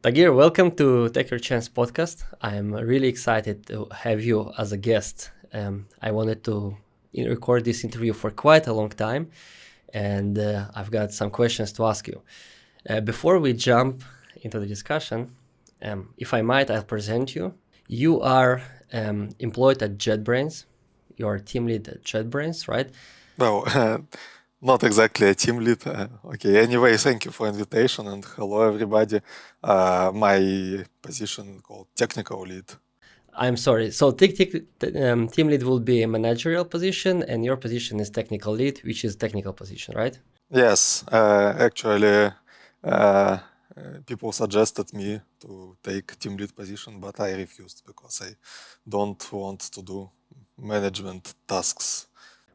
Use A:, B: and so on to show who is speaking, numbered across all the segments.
A: Tagir, welcome to Take Your Chance podcast. I'm really excited to have you as a guest. I wanted to record this interview for quite a long time, and I've got some questions to ask you. Before we jump into the discussion, if I might, I'll present you. You are employed at JetBrains. You're a team lead at JetBrains, right?
B: Well, not exactly a team lead. Okay, anyway, thank you for invitation and hello everybody. My position called technical lead.
A: I'm sorry. So team lead will be a managerial position, and your position is technical lead, which is technical position, right?
B: Yes, actually, people suggested me to take team lead position, but I refused because I don't want to do management tasks.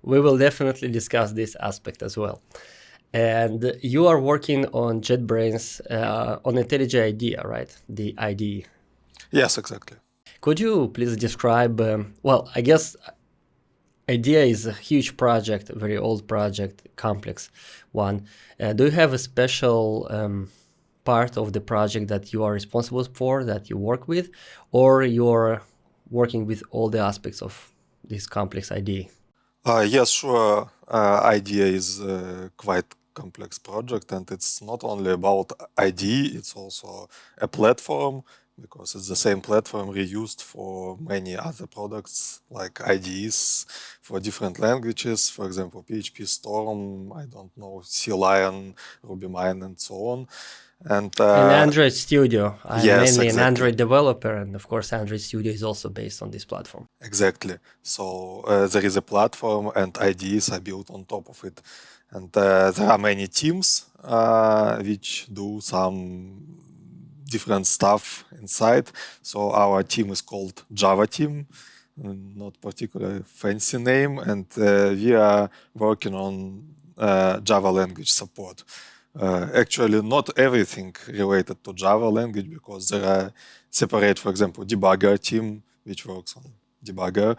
A: We will definitely discuss this aspect as well. And you are working on JetBrains on IntelliJ IDEA, right? The IDE.
B: Yes, exactly.
A: Could you please describe? I guess IDEA is a huge project, a very old project, complex one. Do you have a special part of the project that you are responsible for, that you work with, or you're working with all the aspects of this complex IDE?
B: Yes, sure. IDEA is a quite complex project, and it's not only about IDE, it's also a platform because it's the same platform reused for many other products like IDEs for different languages, for example, PHP Storm, I don't know, C Lion, RubyMine, and so on. And
A: Android Studio. I'm
B: yes,
A: mainly an
B: exactly.
A: Android developer, and of course, Android Studio is also based on this platform.
B: Exactly. So there is a platform and IDEs are built on top of it. And there are many teams which do some different stuff inside. So our team is called Java team, not particularly fancy name. And we are working on Java language support. Actually, not everything related to Java language because there are separate, for example, debugger team which works on debugger,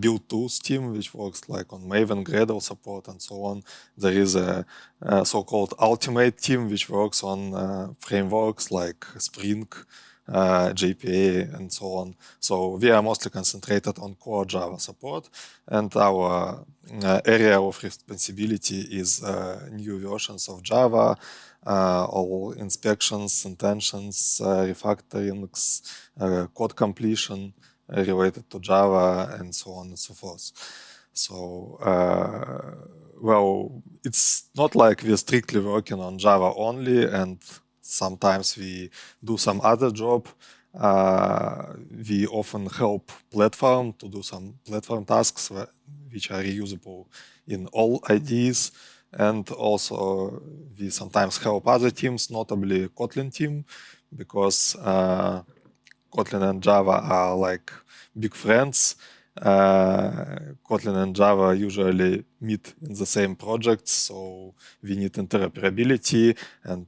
B: build tools team which works like on Maven, Gradle support, and so on. There is a so-called Ultimate team which works on frameworks like Spring, JPA, and so on. So we are mostly concentrated on core Java support, and our area of responsibility is new versions of Java, all inspections, intentions, refactorings, code completion related to Java, and so on and so forth. So, it's not like we're strictly working on Java only, and sometimes we do some other job. We often help platform to do some platform tasks which are reusable in all IDs. And also we sometimes help other teams, notably Kotlin team, because Kotlin and Java are like big friends. Kotlin and Java usually meet in the same projects, so we need interoperability, and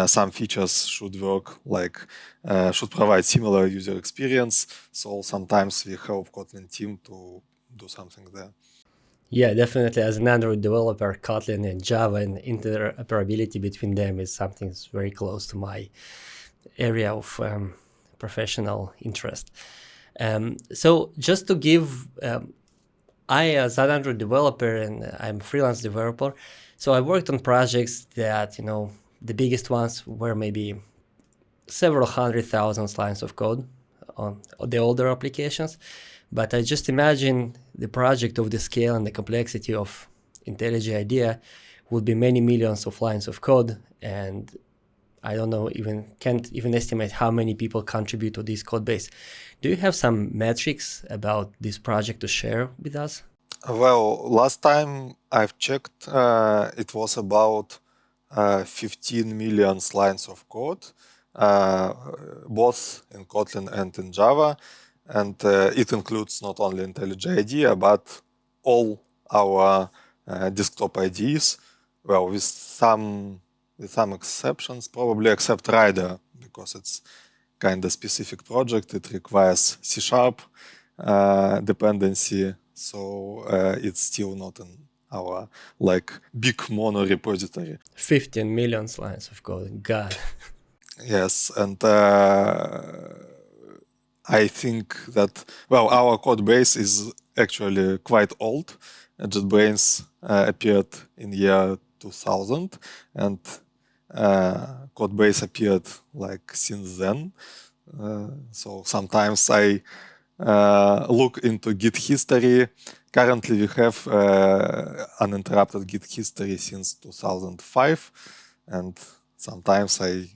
B: some features should work should provide similar user experience. So sometimes we help Kotlin team to do something there.
A: Yeah, definitely. As an Android developer, Kotlin and Java and interoperability between them is something that's very close to my area of professional interest. So just to give, I as an Android developer and I'm a freelance developer, so I worked on projects that, the biggest ones were maybe several 100,000 lines of code on the older applications. But I just imagine the project of the scale and the complexity of IntelliJ IDEA would be many millions of lines of code, and I don't know, can't even estimate how many people contribute to this code base. Do you have some metrics about this project to share with us?
B: Well, last time I've checked, it was about 15 million lines of code, both in Kotlin and in Java. And it includes not only IntelliJ IDEA, but all our desktop IDs. Well, with some exceptions, probably except Rider, because it's kind of specific project. It requires C# dependency, so it's still not in our big mono repository.
A: 15 million lines of code. God.
B: Yes, and I think that, well, our code base is actually quite old. JetBrains appeared in year 2000, and code base appeared like since then. So sometimes I look into Git history. Currently, we have uninterrupted Git history since 2005, and sometimes I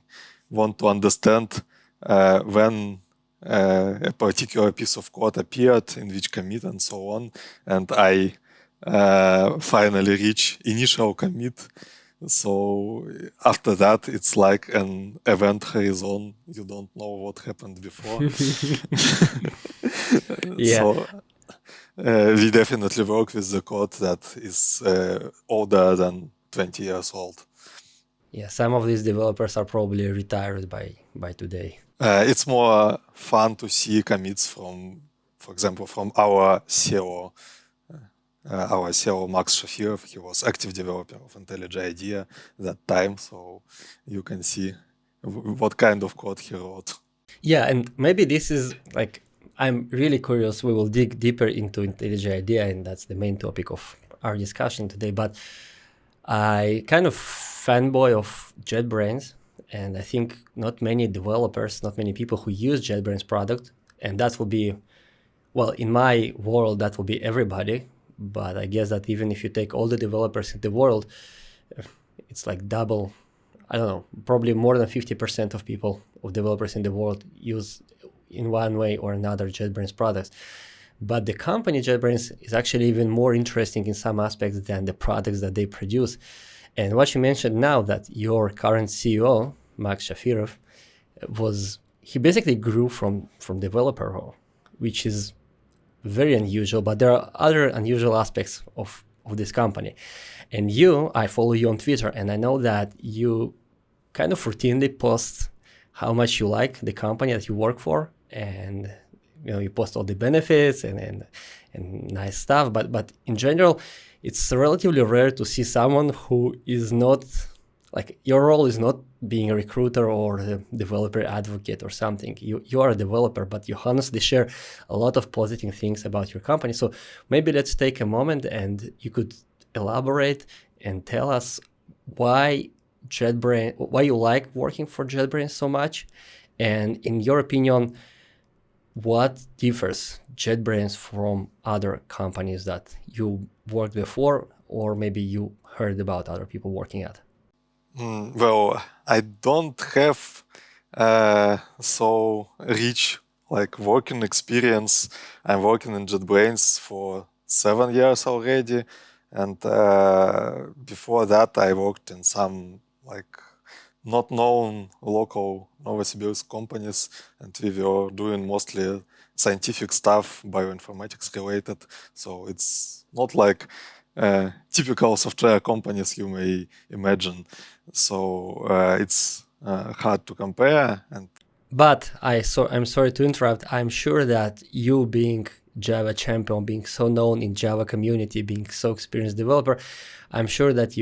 B: want to understand when a particular piece of code appeared, in which commit, and so on. And I finally reach initial commit. So after that, it's like an event horizon. You don't know what happened before.
A: Yeah.
B: So we definitely work with the code that is older than 20 years old.
A: Yeah, some of these developers are probably retired by today.
B: It's more fun to see commits from, for example, from our CEO. Our CEO, Max Shafirov, he was active developer of IntelliJ IDEA that time, so you can see what kind of code he wrote.
A: Yeah, and maybe this is like, I'm really curious. We will dig deeper into IntelliJ IDEA, and that's the main topic of our discussion today. But I kind of fanboy of JetBrains, and I think not many developers, not many people who use JetBrains product, and that will be, well, in my world, that will be everybody. But I guess that even if you take all the developers in the world, it's like double, I don't know, probably more than 50% of people, of developers in the world, use in one way or another JetBrains products. But the company JetBrains is actually even more interesting in some aspects than the products that they produce. And what you mentioned now, that your current CEO, Max Shafirov, he basically grew from developer role, which is very unusual. But there are other unusual aspects of this company. And I follow you on Twitter, and I know that you kind of routinely post how much you like the company that you work for, and you post all the benefits and nice stuff. But in general, it's relatively rare to see someone who is not, like, your role is not being a recruiter or a developer advocate or something. You are a developer, but you honestly share a lot of positive things about your company. So maybe let's take a moment and you could elaborate and tell us why you like working for JetBrains so much, and in your opinion, what differs JetBrains from other companies that you worked before, or maybe you heard about other people working at?
B: Well, I don't have so rich like working experience. I'm working in JetBrains for 7 years already, and before that, I worked in some like not known local Novosibirsk companies, and we were doing mostly scientific stuff, bioinformatics related. So it's not like typical software companies you may imagine. So it's hard to compare. And
A: But I'm sorry to interrupt. I'm sure that you, being Java champion, being so known in Java community, being so experienced developer, I'm sure that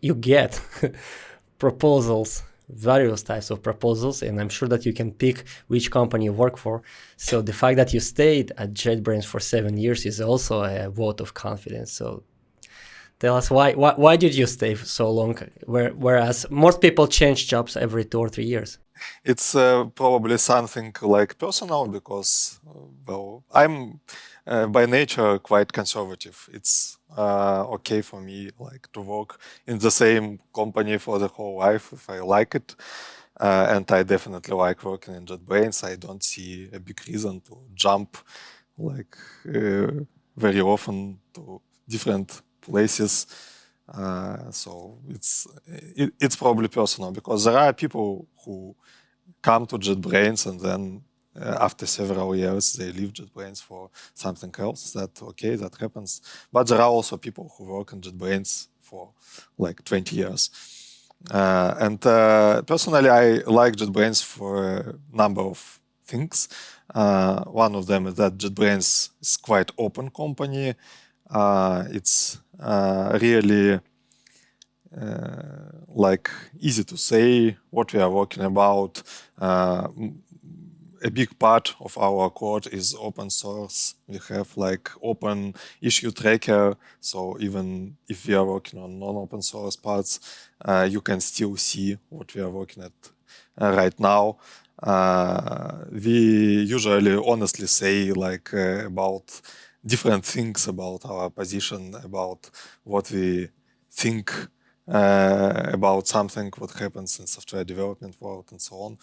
A: you get proposals, various types of proposals, and I'm sure that you can pick which company you work for. So the fact that you stayed at JetBrains for 7 years is also a vote of confidence. So tell us why did you stay so long, whereas most people change jobs every 2 or 3 years?
B: it's probably something like personal because, well, I'm by nature quite conservative. It's okay for me like to work in the same company for the whole life if I like it. And I definitely like working in JetBrains. I don't see a big reason to jump like very often to different places. So it's probably personal because there are people who come to JetBrains and then after several years they leave JetBrains for something else. That happens. But there are also people who work in JetBrains for like 20 years. And personally, I like JetBrains for a number of things. One of them is that JetBrains is quite open company. It's really like easy to say what we are working about. A big part of our code is open source. We have like open issue tracker. So even if we are working on non-open source parts, you can still see what we are working at right now. We usually honestly say like about different things about our position, about what we think about something, what happens in software development world, and so on.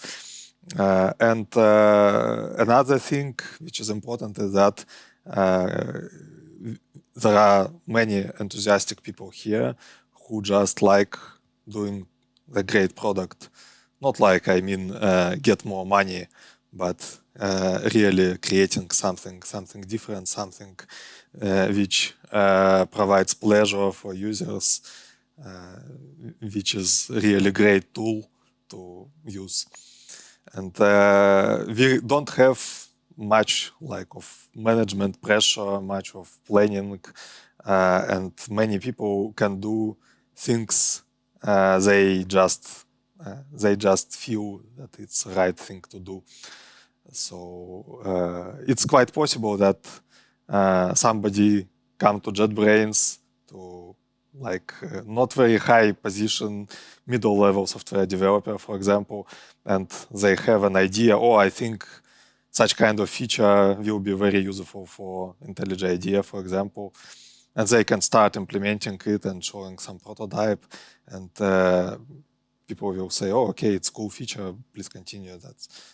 B: And another thing which is important is that there are many enthusiastic people here who just like doing the great product. Not like, I mean, get more money, but really creating something different, something which provides pleasure for users, which is really great tool to use. And we don't have much like of management pressure, much of planning, and many people can do things they just feel that it's the right thing to do. So it's quite possible that somebody come to JetBrains to like not very high position, middle level software developer, for example, and they have an idea, oh, I think such kind of feature will be very useful for IntelliJ IDEA, for example, and they can start implementing it and showing some prototype, and people will say, oh, okay, it's a cool feature, please continue,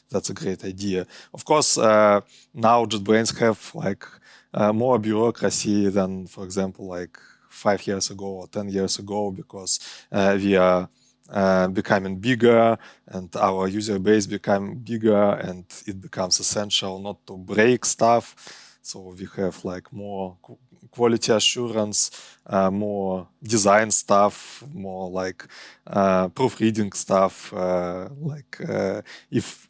B: that's a great idea. Of course, now JetBrains have like more bureaucracy than, for example, like 5 years ago or 10 years ago, because we are becoming bigger and our user base become bigger, and it becomes essential not to break stuff. So we have like more quality assurance, more design stuff, more like proofreading stuff. If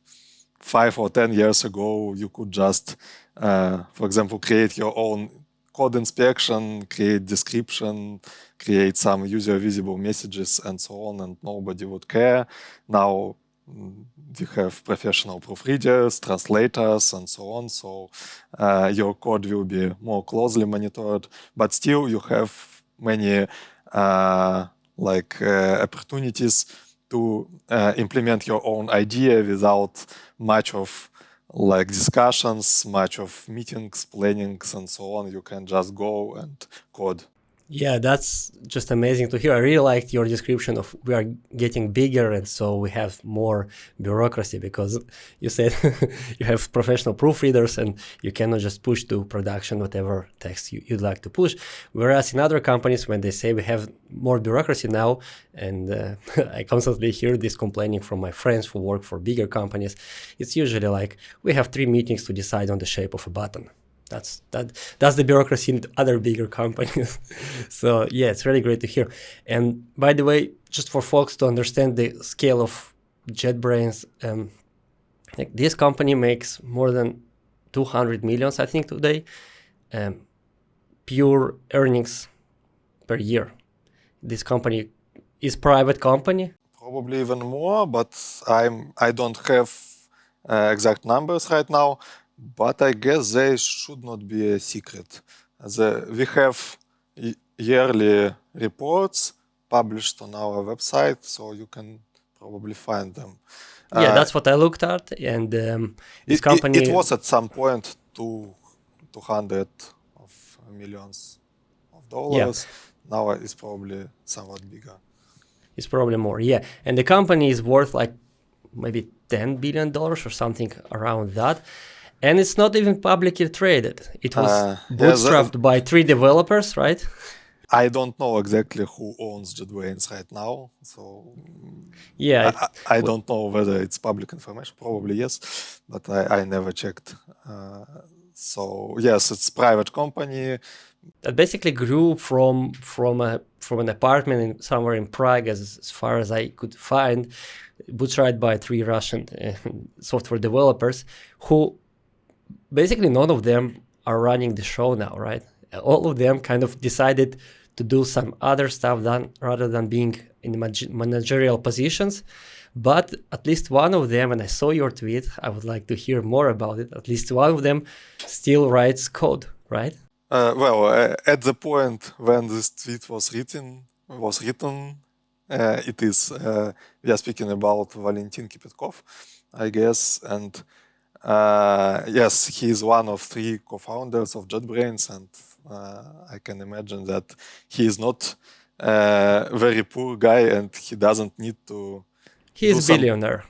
B: 5 or 10 years ago you could just, for example, create your own code inspection, create description, create some user visible messages and so on, and nobody would care. Now we have professional proofreaders, translators, and so on. So your code will be more closely monitored, but still you have many opportunities to implement your own idea without much of like discussions, much of meetings, plannings, and so on. You can just go and code.
A: Yeah, that's just amazing to hear. I really liked your description of we are getting bigger, and so we have more bureaucracy, because you said you have professional proofreaders and you cannot just push to production whatever text you'd like to push. Whereas in other companies, when they say we have more bureaucracy now, and I constantly hear this complaining from my friends who work for bigger companies, it's usually like, we have 3 meetings to decide on the shape of a button. That's the bureaucracy in other bigger companies. So yeah, it's really great to hear. And by the way, just for folks to understand the scale of JetBrains, like this company makes more than 200 millions, I think, today, pure earnings per year. This company is private company.
B: Probably even more, but I don't have exact numbers right now. But I guess they should not be a secret. We have yearly reports published on our website, so you can probably find them.
A: Yeah, that's what I looked at, and this company...
B: It was at some point 200 millions of dollars. Yeah. Now it's probably somewhat bigger.
A: It's probably more, yeah. And the company is worth like maybe $10 billion or something around that. And it's not even publicly traded. It was bootstrapped by 3 developers, right?
B: I don't know exactly who owns JetBrains right now. So
A: yeah,
B: I don't know whether it's public information. Probably yes, but I never checked. So yes, it's a private company.
A: That basically grew from an apartment somewhere in Prague, as far as I could find, bootstrapped by 3 Russian software developers who... Basically, none of them are running the show now, right? All of them kind of decided to do some other stuff rather than being in managerial positions. But at least one of them, and I saw your tweet, I would like to hear more about it. At least one of them still writes code, right?
B: At the point when this tweet was written, it is we are speaking about Valentin Kipetkov, I guess, and yes, he is one of 3 co-founders of JetBrains, and I can imagine that he is not a very poor guy, and he doesn't need to.
A: He is a billionaire.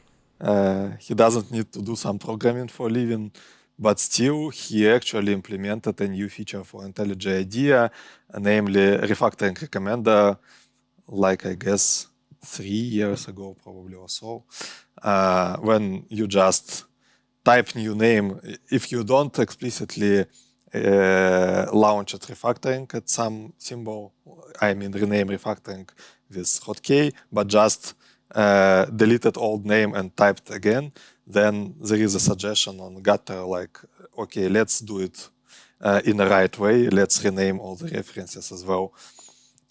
B: He doesn't need to do some programming for a living, but still he actually implemented a new feature for IntelliJ IDEA, namely refactoring recommender, like I guess 3 years ago probably or so, when you just type new name. If you don't explicitly launch at refactoring at some symbol, I mean rename refactoring with hotkey, but just deleted old name and typed again, then there is a suggestion on Gutter like, okay, let's do it in the right way. Let's rename all the references as well.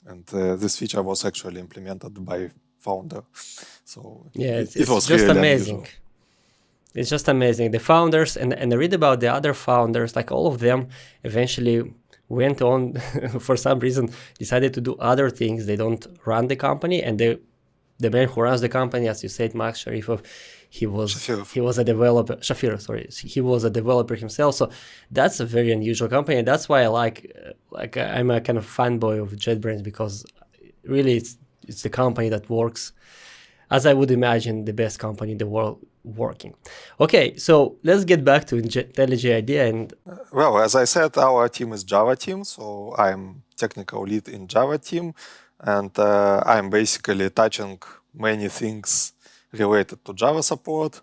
B: And this feature was actually implemented by founder. So
A: yeah, it's
B: was
A: just
B: really
A: amazing.
B: unusual.
A: It's just amazing. The founders, and I read about the other founders, like all of them eventually went on, for some reason, decided to do other things. They don't run the company, and the man who runs the company, as you said, Max Sharifov, he was a developer. Shafirov, sorry, he was a developer himself. So that's a very unusual company, and that's why I like I'm a kind of fanboy of JetBrains, because really it's the company that works, as I would imagine, the best company in the world working. Okay, so let's get back to IntelliJ IDEA. And
B: well, as I said, our team is Java team, so I'm technical lead in Java team, and I'm basically touching many things related to Java support.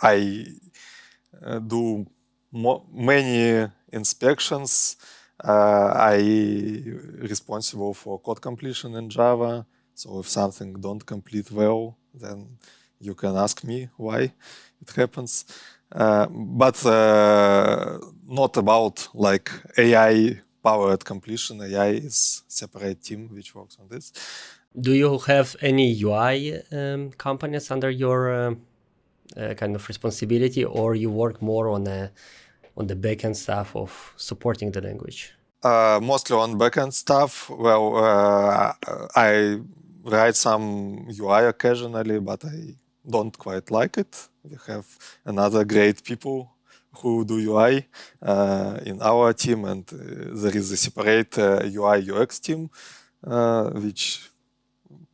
B: I do many inspections. I responsible for code completion in Java. So if something don't complete well, then you can ask me why it happens. But not about like AI powered completion. AI is separate team which works on this.
A: Do you have any UI companies under your kind of responsibility, or you work more on the backend stuff of supporting the language?
B: Mostly on backend stuff. Well, I write some UI occasionally, but I don't quite like it. We have another great people who do UI in our team, and there is a separate UI UX team, which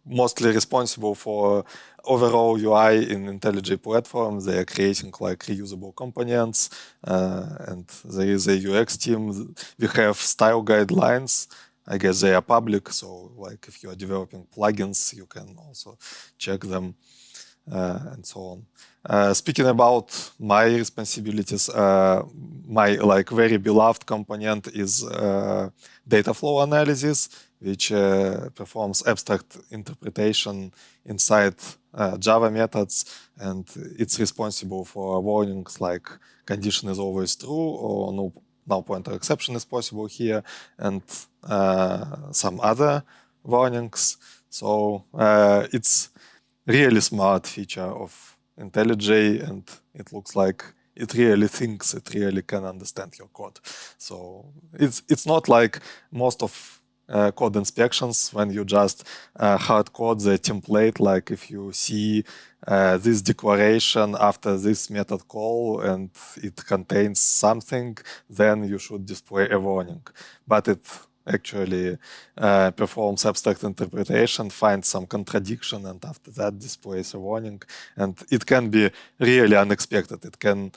B: mostly responsible for overall UI in IntelliJ platform. They are creating like reusable components, and there is a UX team. We have style guidelines. I guess they are public, so like if you are developing plugins, you can also check them, and so on. Speaking about my responsibilities, my like very beloved component is data flow analysis, which performs abstract interpretation inside Java methods, and it's responsible for warnings like condition is always true or null pointer exception is possible here, and some other warnings. So it's really smart feature of IntelliJ, and it looks like it really thinks, it really can understand your code. So it's not like most of code inspections when you just hard code the template, like if you see this declaration after this method call and it contains something, then you should display a warning. But it actually performs abstract interpretation, finds some contradiction, and after that displays a warning. And it can be really unexpected. It can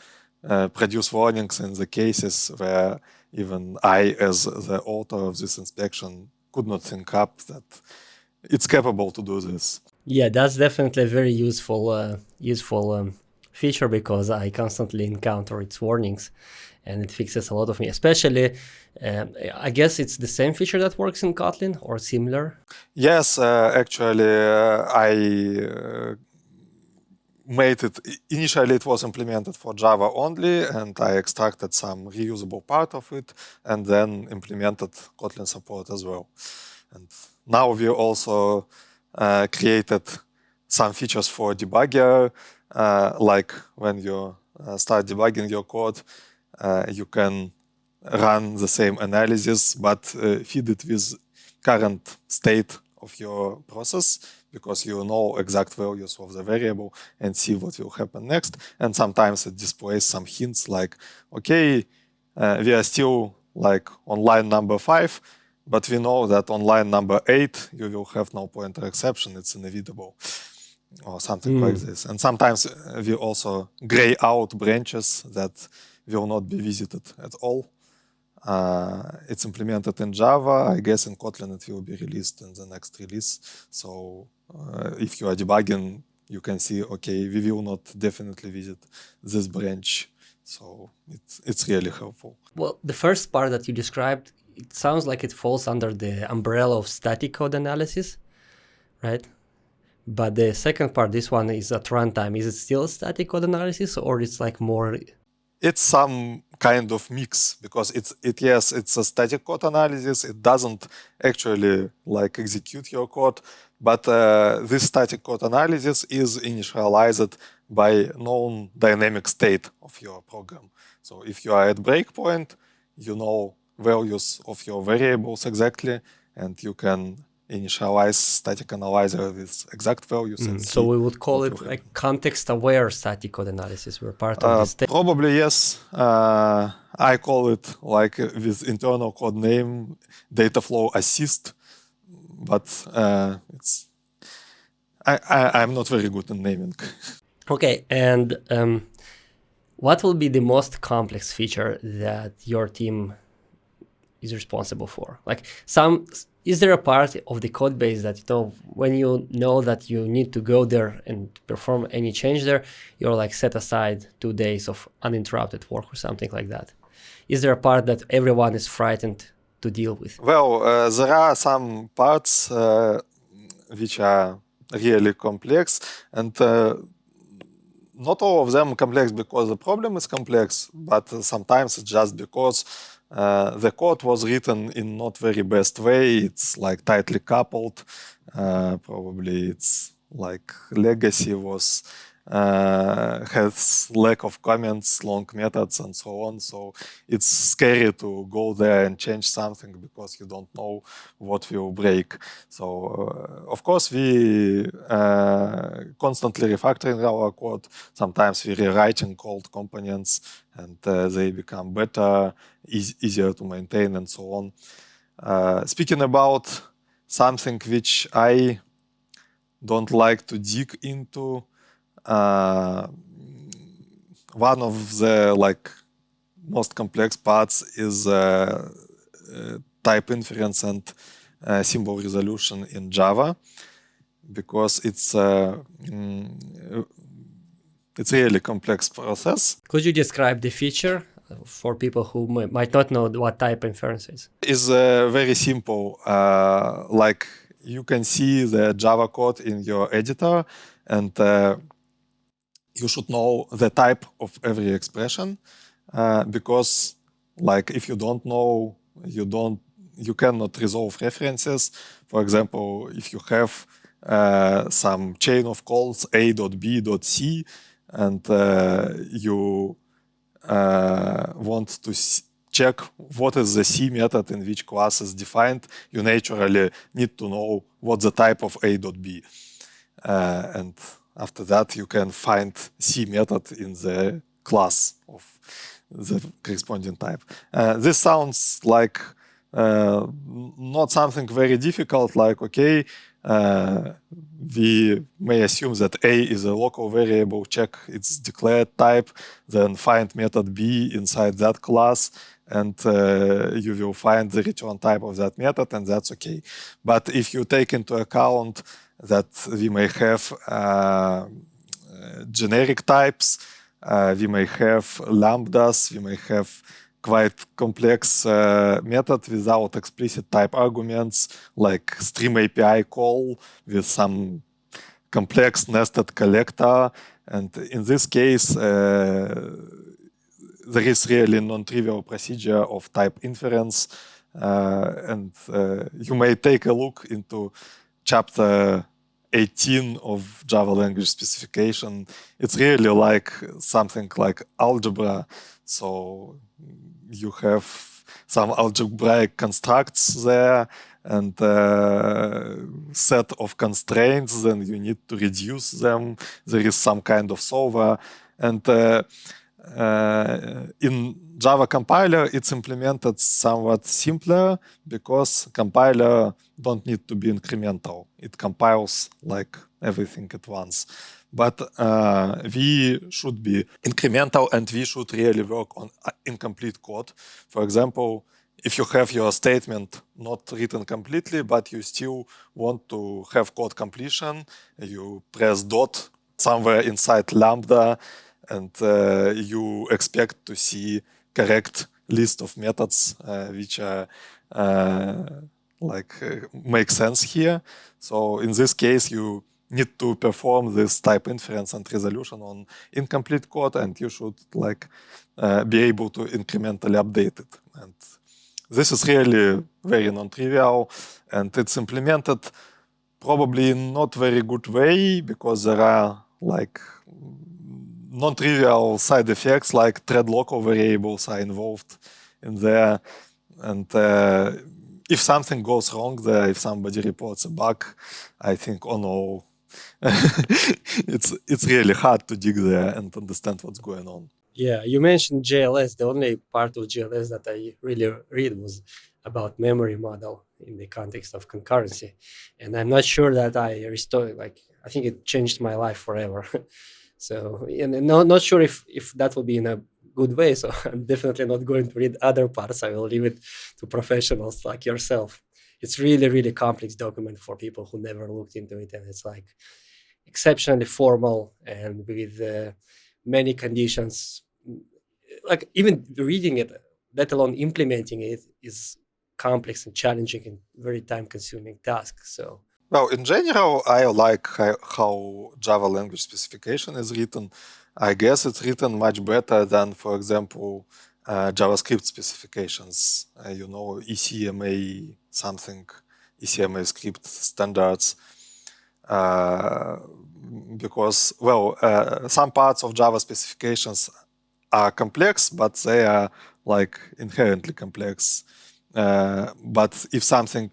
B: produce warnings in the cases where even I, as the author of this inspection, could not think up that it's capable to do this.
A: Yeah, that's definitely a very useful feature, because I constantly encounter its warnings, and it fixes a lot of me. Especially, I guess it's the same feature that works in Kotlin or similar.
B: Yes, actually, made it, initially it was implemented for Java only, and I extracted some reusable part of it, and then implemented Kotlin support as well. And now we also created some features for debugger, like when you start debugging your code, you can run the same analysis, but feed it with current state of your process, because you know exact values of the variable and see what will happen next. And sometimes it displays some hints like, okay, we are still like on line number 5, but we know that on line number 8, you will have no pointer exception, it's inevitable, or something like this. And sometimes we also gray out branches that will not be visited at all. It's implemented in Java. I guess in Kotlin it will be released in the next release. So if you are debugging, you can see, okay, we will not definitely visit this branch. So it's really helpful.
A: Well, the first part that you described, it sounds like it falls under the umbrella of static code analysis, right? But the second part, this one is at runtime. Is it still static code analysis, or it's like more?
B: It's some kind of mix, because yes, it's a static code analysis. It doesn't actually like execute your code, but this static code analysis is initialized by known dynamic state of your program. So if you are at breakpoint, you know values of your variables exactly, and you can initialize static analyzer with exact values. And
A: So we would call it like context-aware static code analysis. We're part of this.
B: Probably yes. I call it like with internal code name data flow assist, but I'm not very good in naming.
A: Okay, and what will be the most complex feature that your team is responsible for? Like is there a part of the code base that, when you know that you need to go there and perform any change there, you're like set aside 2 days of uninterrupted work or something like that? Is there a part that everyone is frightened to deal with?
B: Well, there are some parts which are really complex, and not all of them complex because the problem is complex, but sometimes it's just because the code was written in not very best way. It's like tightly coupled. Probably it's like legacy was has lack of comments, long methods, and so on. So it's scary to go there and change something because you don't know what will break. So of course we constantly refactoring our code. Sometimes we rewriting old components and they become better, easier to maintain, and so on. Speaking about something which I don't like to dig into, one of the most complex parts is type inference and symbol resolution in Java, because it's a really complex process.
A: Could you describe the feature for people who might not know what type inference is?
B: It's very simple. Like you can see the Java code in your editor, and you should know the type of every expression, because like if you don't know, you cannot resolve references. For example, if you have some chain of calls a.b.c, and you want to check what is the C method in which class is defined, you naturally need to know what the type of a.b. And after that, you can find C method in the class of the corresponding type. This sounds like not something very difficult, like, okay, we may assume that A is a local variable, check its declared type, then find method B inside that class, and you will find the return type of that method, and that's okay. But if you take into account that we may have generic types, we may have lambdas, we may have quite complex method without explicit type arguments, like stream API call with some complex nested collector. And in this case, there is really non-trivial procedure of type inference. And you may take a look into chapter 18 of Java language specification. It's really like something like algebra. So you have some algebraic constructs there and set of constraints, then you need to reduce them. There is some kind of solver. And in Java compiler, it's implemented somewhat simpler because compiler don't need to be incremental. It compiles like everything at once. But we should be incremental and we should really work on incomplete code. For example, if you have your statement not written completely, but you still want to have code completion, you press dot somewhere inside lambda and you expect to see correct list of methods which are make sense here. So in this case, you need to perform this type inference and resolution on incomplete code, and you should be able to incrementally update it. And this is really very non-trivial, and it's implemented probably in not very good way because there are non-trivial side effects like thread local variables are involved in there. And if something goes wrong there, if somebody reports a bug, I think, oh no, it's really hard to dig there and understand what's going on.
A: Yeah, you mentioned GLS. The only part of GLS that I really read was about memory model in the context of concurrency. And I'm not sure that I restored, I think it changed my life forever. So, and not sure if that will be in a good way. So I'm definitely not going to read other parts. I will leave it to professionals like yourself. It's really, really complex document for people who never looked into it. And it's like exceptionally formal and with many conditions. Like even reading it, let alone implementing it, is complex and challenging and very time-consuming task. So,
B: well, in general, I like how Java language specification is written. I guess it's written much better than, for example, JavaScript specifications. ECMA something, ECMA script standards. Because, well, some parts of Java specifications are complex, but they are inherently complex. But if something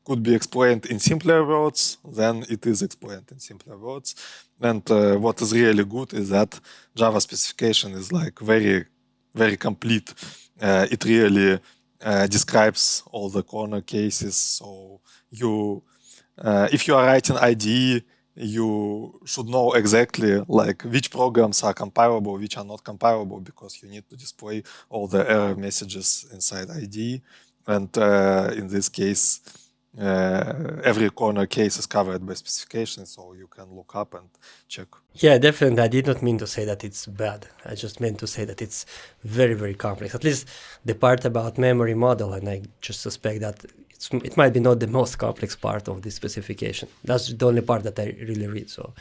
B: could be explained in simpler words, then it is explained in simpler words. And what is really good is that Java specification is very, very complete. It really describes all the corner cases. So if you are writing IDE, you should know exactly which programs are compilable, which are not compilable, because you need to display all the error messages inside IDE. And in this case, every corner case is covered by specification, so you can look up and check.
A: Yeah, definitely. I did not mean to say that it's bad. I just meant to say that it's very, very complex. At least the part about memory model, and I just suspect that it might be not the most complex part of this specification. That's the only part that I really read, so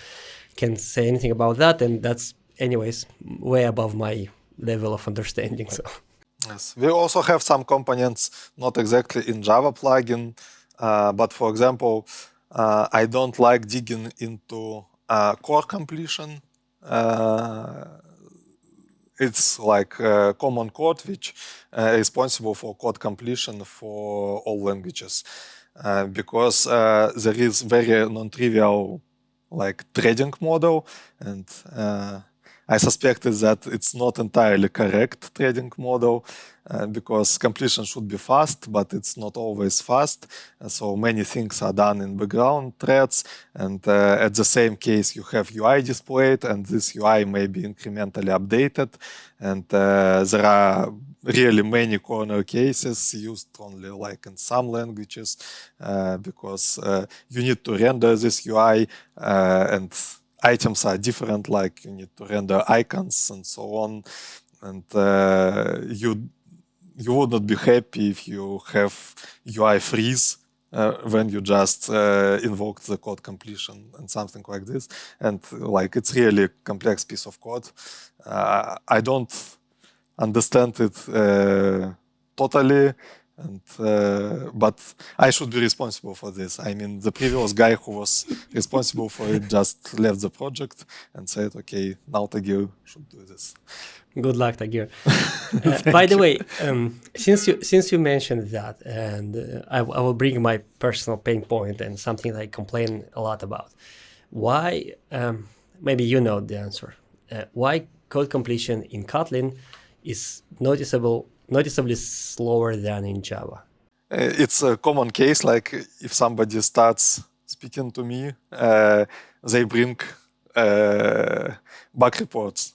A: can't say anything about that. And that's, anyways, way above my level of understanding. So.
B: Yes, we also have some components not exactly in Java plugin, but for example, I don't like digging into core completion. It's common code which is responsible for code completion for all languages, because there is very non-trivial threading model, and I suspected that it's not entirely correct threading model, because completion should be fast, but it's not always fast. So many things are done in background threads, and at the same case you have UI displayed, and this UI may be incrementally updated, and there are really many corner cases used only in some languages, because you need to render this UI, and items are different, you need to render icons and so on. And you would not be happy if you have UI freeze when you just invoke the code completion and something like this. And like it's really a complex piece of code. I don't understand it totally, and but I should be responsible for this. I mean, the previous guy who was responsible for it just left the project and said, "Okay, now Tagir should do this."
A: Good luck, Tagir. By the way, since you mentioned that, and I will bring my personal pain point and something I complain a lot about. Why? Maybe you know the answer. Why code completion in Kotlin is noticeably slower than in Java?
B: It's a common case. Like if somebody starts speaking to me, they bring bug reports.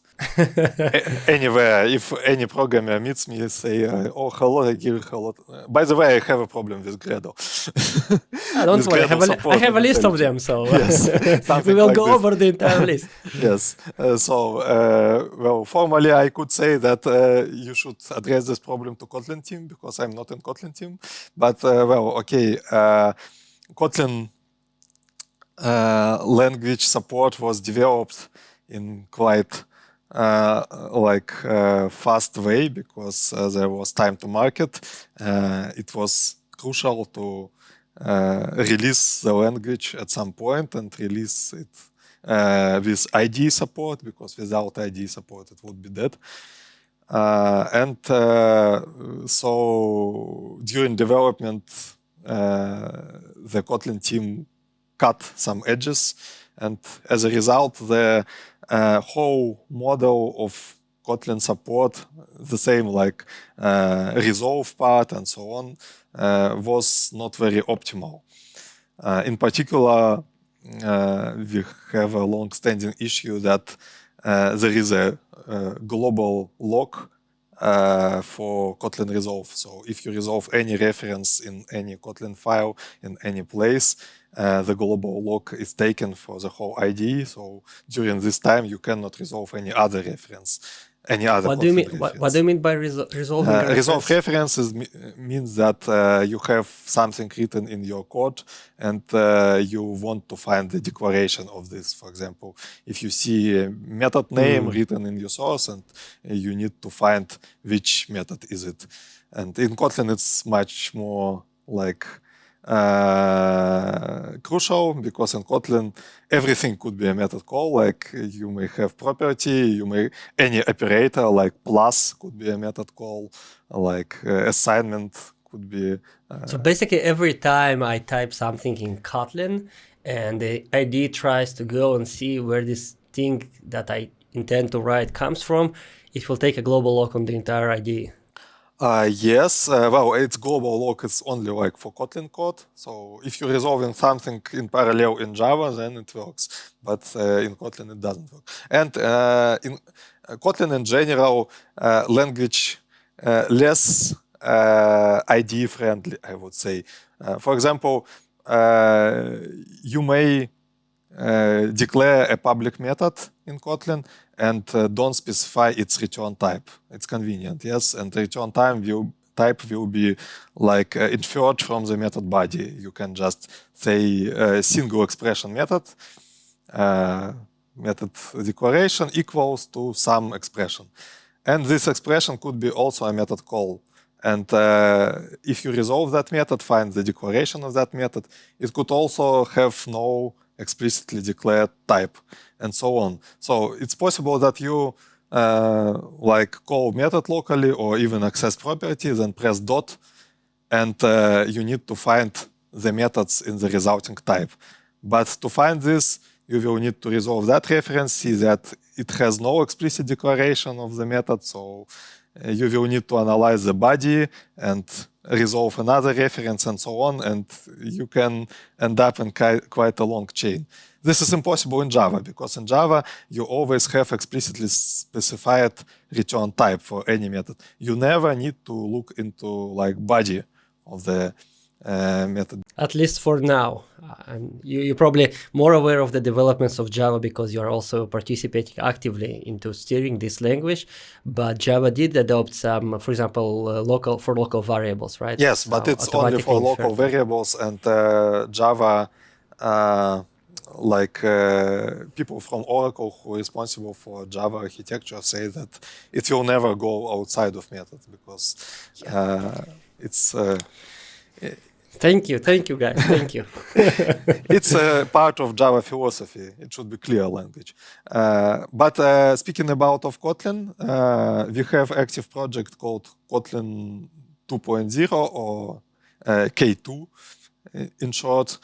B: Anywhere, if any programmer meets me, say, "Oh, hello, Tagir, hello." By the way, I have a problem with Gradle.
A: Don't
B: With
A: worry,
B: Gradle
A: I have a list of
B: IntelliJ.
A: them, so
B: Yes,
A: we
B: something
A: will
B: like
A: go
B: this.
A: over the entire list.
B: Yes. Well, formally, I could say that you should address this problem to Kotlin team because I'm not in Kotlin team. But okay, Kotlin language support was developed in quite fast way because there was time to market. It was crucial to release the language at some point and release it with IDE support, because without IDE support it would be dead. So during development, the Kotlin team cut some edges, and as a result, the whole model of Kotlin support, the same like resolve part and so on, was not very optimal. In particular, we have a long-standing issue that there is a global lock for Kotlin resolve. So if you resolve any reference in any Kotlin file in any place, the global lock is taken for the whole IDE. So during this time, you cannot resolve any other reference, any other
A: What do you
B: Kotlin
A: mean?
B: reference.
A: What do you mean by resolving a
B: Resolve
A: reference?
B: references means that you have something written in your code and you want to find the declaration of this. For example, if you see a method name written in your source and you need to find which method is it. And in Kotlin, it's much more like crucial, because in Kotlin everything could be a method call. Like you may have property, any operator like plus could be a method call, like assignment could be.
A: So basically, every time I type something in Kotlin and the IDE tries to go and see where this thing that I intend to write comes from, it will take a global lock on the entire IDE.
B: Yes, well, it's global lock is only like for Kotlin code. So if you're resolving something in parallel in Java, then it works. But in Kotlin, it doesn't work. And in Kotlin in general, language less IDE friendly, I would say. For example, you may declare a public method in Kotlin and don't specify its return type. It's convenient, yes, and the return type will be like inferred from the method body. You can just say a single expression method, method declaration equals to some expression. And this expression could be also a method call. And if you resolve that method, find the declaration of that method, it could also have no explicitly declared type, and so on. So it's possible that you like call method locally or even access properties and press dot, and you need to find the methods in the resulting type. But to find this, you will need to resolve that reference, see that it has no explicit declaration of the method, so you will need to analyze the body and resolve another reference and so on, and you can end up in quite a long chain. This is impossible in Java, because in Java, you always have explicitly specified return type for any method. You never need to look into like body of the method.
A: At least for now. And you're probably more aware of the developments of Java because you're also participating actively into steering this language. But Java did adopt some, for example, local variables, right?
B: Yes,
A: So
B: but it's only
A: automatically
B: for local
A: inferred them.
B: variables, and Java, people from Oracle who are responsible for Java architecture say that it will never go outside of methods because it's
A: Thank you, guys. Thank you.
B: it's a part of Java philosophy. It should be clear language. But speaking about of Kotlin, we have active project called Kotlin 2.0 or K2 in short,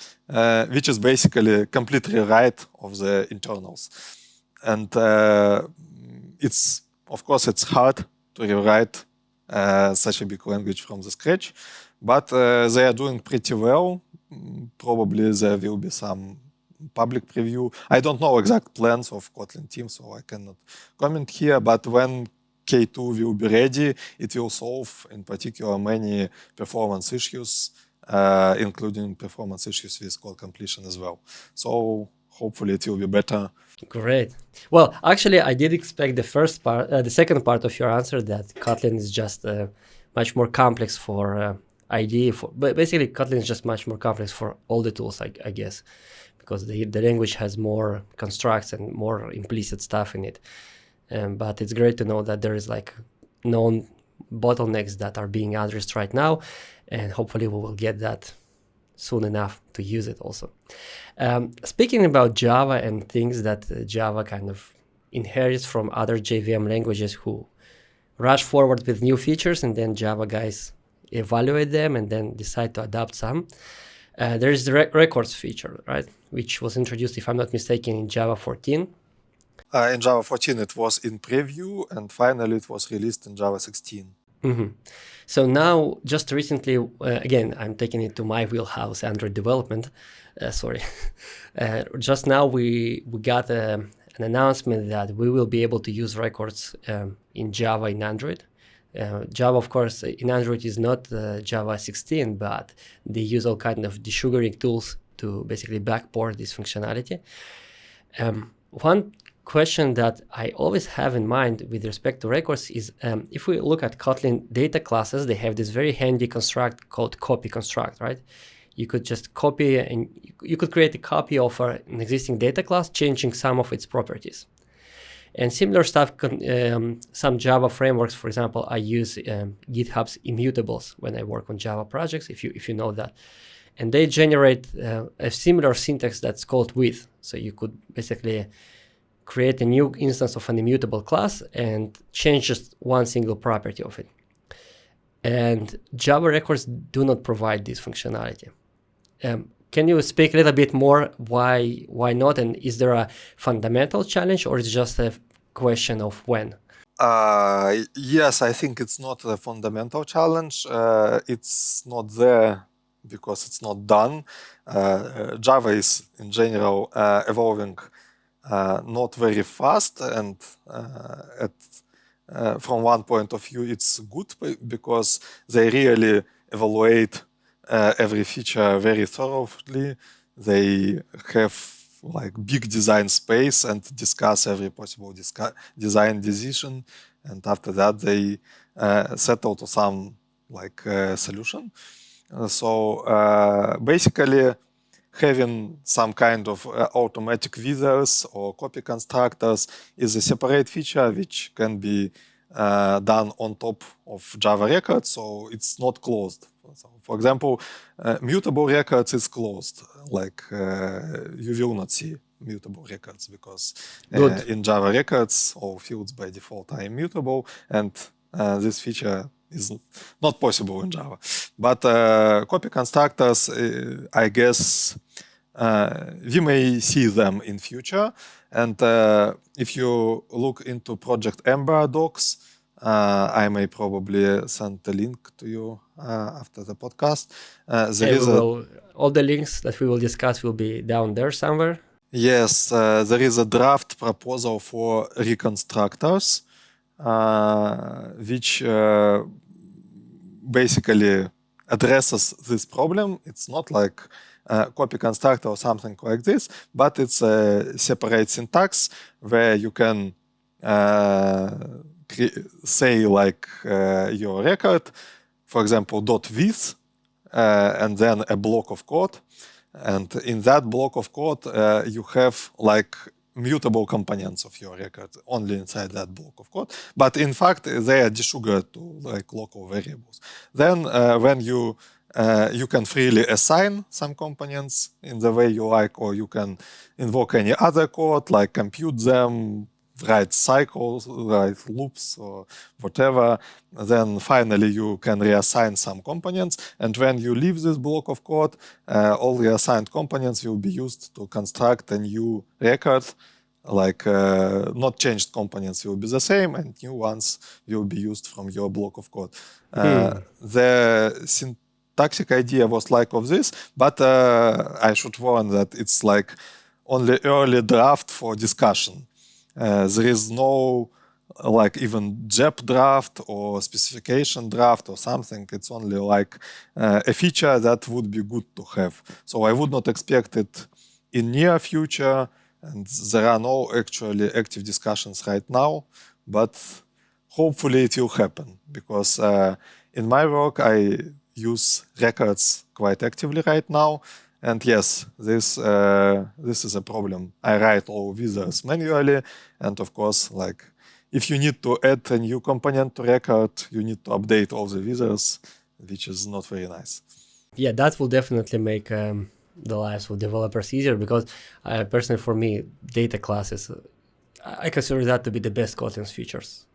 B: which is basically a complete rewrite of the internals. And it's, of course, it's hard to rewrite such a big language from the scratch, but they are doing pretty well. Probably there will be some public preview. I don't know exact plans of Kotlin team, so I cannot comment here, but when K2 will be ready, it will solve in particular many performance issues, including performance issues with code completion as well. So hopefully it will be better.
A: Great. Well, actually, I did expect the second part of your answer that Kotlin is just much more complex for IDE. But basically, Kotlin is just much more complex for all the tools, I guess, because the language has more constructs and more implicit stuff in it. But it's great to know that there is like known bottlenecks that are being addressed right now, and hopefully we will get that soon enough to use it also. Speaking about Java and things that Java kind of inherits from other JVM languages who rush forward with new features and then Java guys evaluate them and then decide to adopt some. There is the records feature, right? Which was introduced, if I'm not mistaken, in Java 14.
B: In Java 14, it was in preview, and finally it was released in Java 16.
A: Mm-hmm. So now, just recently, again, I'm taking it to my wheelhouse, Android development. Sorry. Just now we got an announcement that we will be able to use records in Java in Android. Java, of course, in Android is not Java 16, but they use all kind of desugaring tools to basically backport this functionality. One question that I always have in mind with respect to records is if we look at Kotlin data classes, they have this very handy construct called copy construct, right? You could just copy and you could create a copy of an existing data class, changing some of its properties. And similar stuff, some Java frameworks, for example, I use GitHub's immutables when I work on Java projects, if you know that. And they generate a similar syntax that's called with. So you could basically create a new instance of an immutable class and change just one single property of it. And Java records do not provide this functionality. Can you speak a little bit more why not? And is there a fundamental challenge or is it just a question of when?
B: Yes, I think it's not a fundamental challenge. It's not there because it's not done. Java is in general evolving not very fast, and from one point of view, it's good because they really evaluate every feature very thoroughly. They have like big design space and discuss every possible design decision, and after that they settle to some like solution. So basically, having some kind of automatic withers or copy constructors is a separate feature which can be done on top of Java records, so it's not closed. So, for example, mutable records is closed. Like you will not see mutable records because in Java records all fields by default are immutable, and this feature is not possible in Java. But copy constructors, I guess, we may see them in future. And if you look into Project Ember docs, I may probably send the link to you after the podcast.
A: All the links that we will discuss will be down there somewhere.
B: Yes, there is a draft proposal for reconstructors, which basically addresses this problem. It's not like copy constructor or something like this, but it's a separate syntax where you can say like your record, for example, .with, and then a block of code. And in that block of code, you have like mutable components of your record only inside that block of code. But in fact, they are desugared to like local variables. Then when you can freely assign some components in the way you like, or you can invoke any other code, like compute them, write cycles, write loops, or whatever. Then finally you can reassign some components. And when you leave this block of code, all reassigned components will be used to construct a new record. Like not changed components will be the same, and new ones will be used from your block of code. The syntactic idea was like of this, but I should warn that it's like only early draft for discussion. There is no like even JEP draft or specification draft or something. It's only like a feature that would be good to have. So I would not expect it in near future, and there are no actually active discussions right now, but hopefully it will happen, because in my work I use records quite actively right now. And yes, this is a problem. I write all wizards manually, and of course, like if you need to add a new component to record, you need to update all the wizards, which is not very nice.
A: Yeah, that will definitely make the lives of developers easier, because personally, for me, data classes, I consider that to be the best Kotlin's features.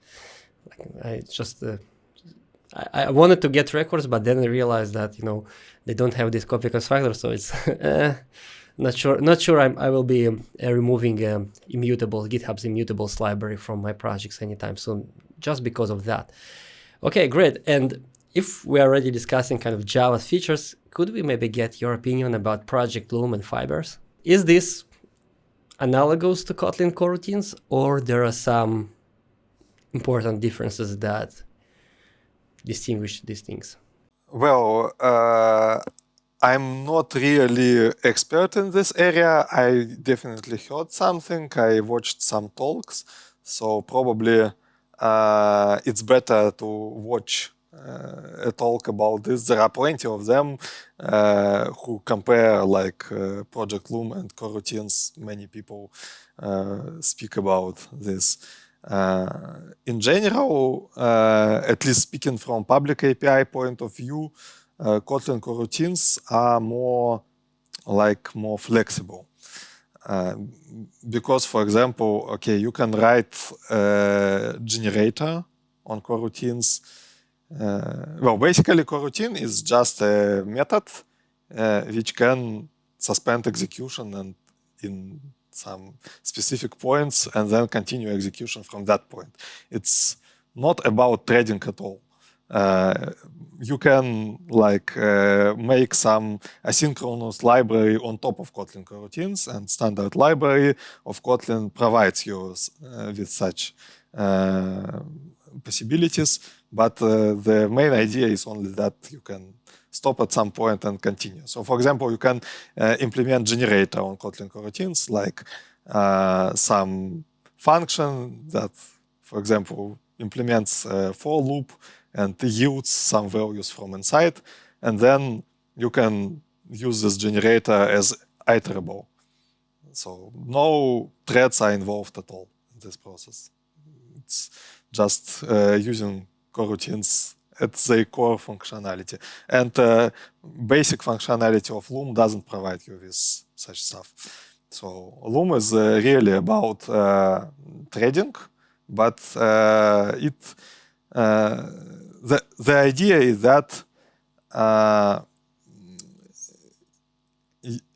A: Like, I wanted to get records, but then I realized that they don't have this copy constructor, so it's not sure I will be removing GitHub's immutables library from my projects anytime soon, just because of that. Okay, great. And if we are already discussing kind of Java's features, could we maybe get your opinion about Project Loom and Fibers? Is this analogous to Kotlin coroutines, or there are some important differences that distinguish these things?
B: Well, I'm not really expert in this area. I definitely heard something. I watched some talks, so probably it's better to watch a talk about this. There are plenty of them who compare like Project Loom and coroutines. Many people speak about this. In general, at least speaking from public API point of view, Kotlin coroutines are more flexible. Because, for example, okay, you can write a generator on coroutines. Well, basically, coroutine is just a method which can suspend execution and in some specific points and then continue execution from that point. It's not about threading at all. You can like make some asynchronous library on top of Kotlin coroutines, and standard library of Kotlin provides you with such possibilities. But the main idea is only that you can stop at some point and continue. So, for example, you can implement generator on Kotlin coroutines, like some function that, for example, implements a for loop and yields some values from inside. And then you can use this generator as iterable. So no threads are involved at all in this process. It's just using coroutines at the core functionality. And basic functionality of Loom doesn't provide you with such stuff. So Loom is really about threading, but the idea is that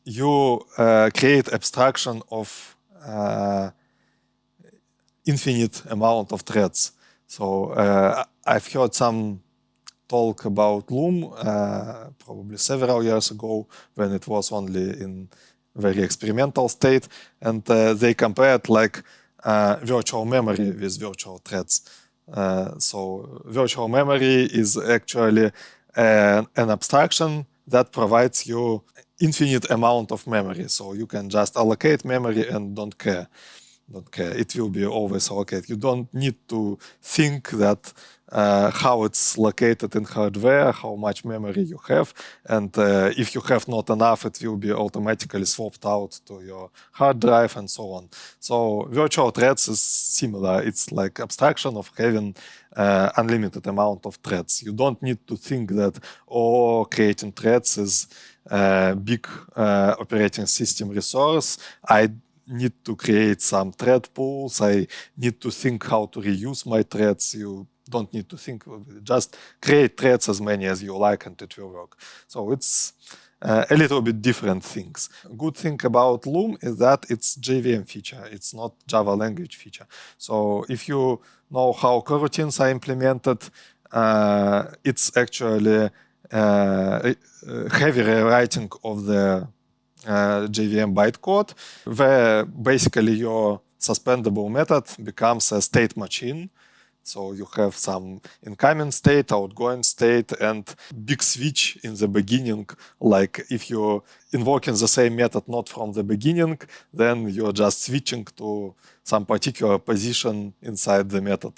B: you create abstraction of infinite amount of threads. So I've heard some talk about Loom probably several years ago, when it was only in very experimental state, and they compared like virtual memory with virtual threads. So virtual memory is actually an abstraction that provides you infinite amount of memory. So you can just allocate memory and don't care. It will be always allocated. You don't need to think that how it's located in hardware, how much memory you have, and if you have not enough, it will be automatically swapped out to your hard drive and so on. So virtual threads is similar. It's like abstraction of having unlimited amount of threads. You don't need to think that creating threads is a big operating system resource. I need to create some thread pools. I need to think how to reuse my threads. You don't need to think. Just create threads as many as you like and it will work. So it's a little bit different things. Good thing about Loom is that it's JVM feature. It's not Java language feature. So if you know how coroutines are implemented, it's actually heavy rewriting of the JVM bytecode, where basically your suspendable method becomes a state machine. So you have some incoming state, outgoing state, and big switch in the beginning. Like if you're invoking the same method not from the beginning, then you're just switching to some particular position inside the method.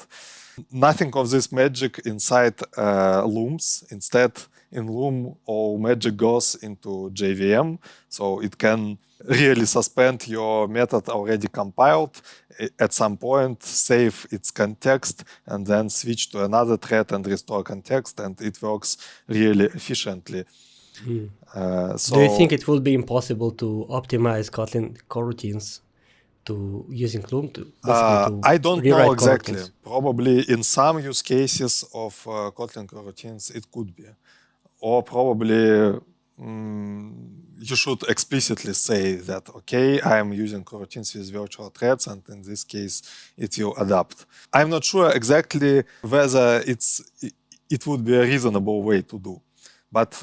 B: Nothing of this magic inside Looms. Instead, in Loom, all magic goes into JVM, so it can really suspend your method already compiled at some point, save its context, and then switch to another thread and restore context, and it works really efficiently.
A: Do you think it will be impossible to optimize Kotlin coroutines to using Loom to
B: I don't know exactly.
A: coroutines?
B: Probably in some use cases of Kotlin coroutines, it could be. Or probably you should explicitly say that, okay, I am using coroutines with virtual threads, and in this case, it will adapt. I'm not sure exactly whether it would be a reasonable way to do. But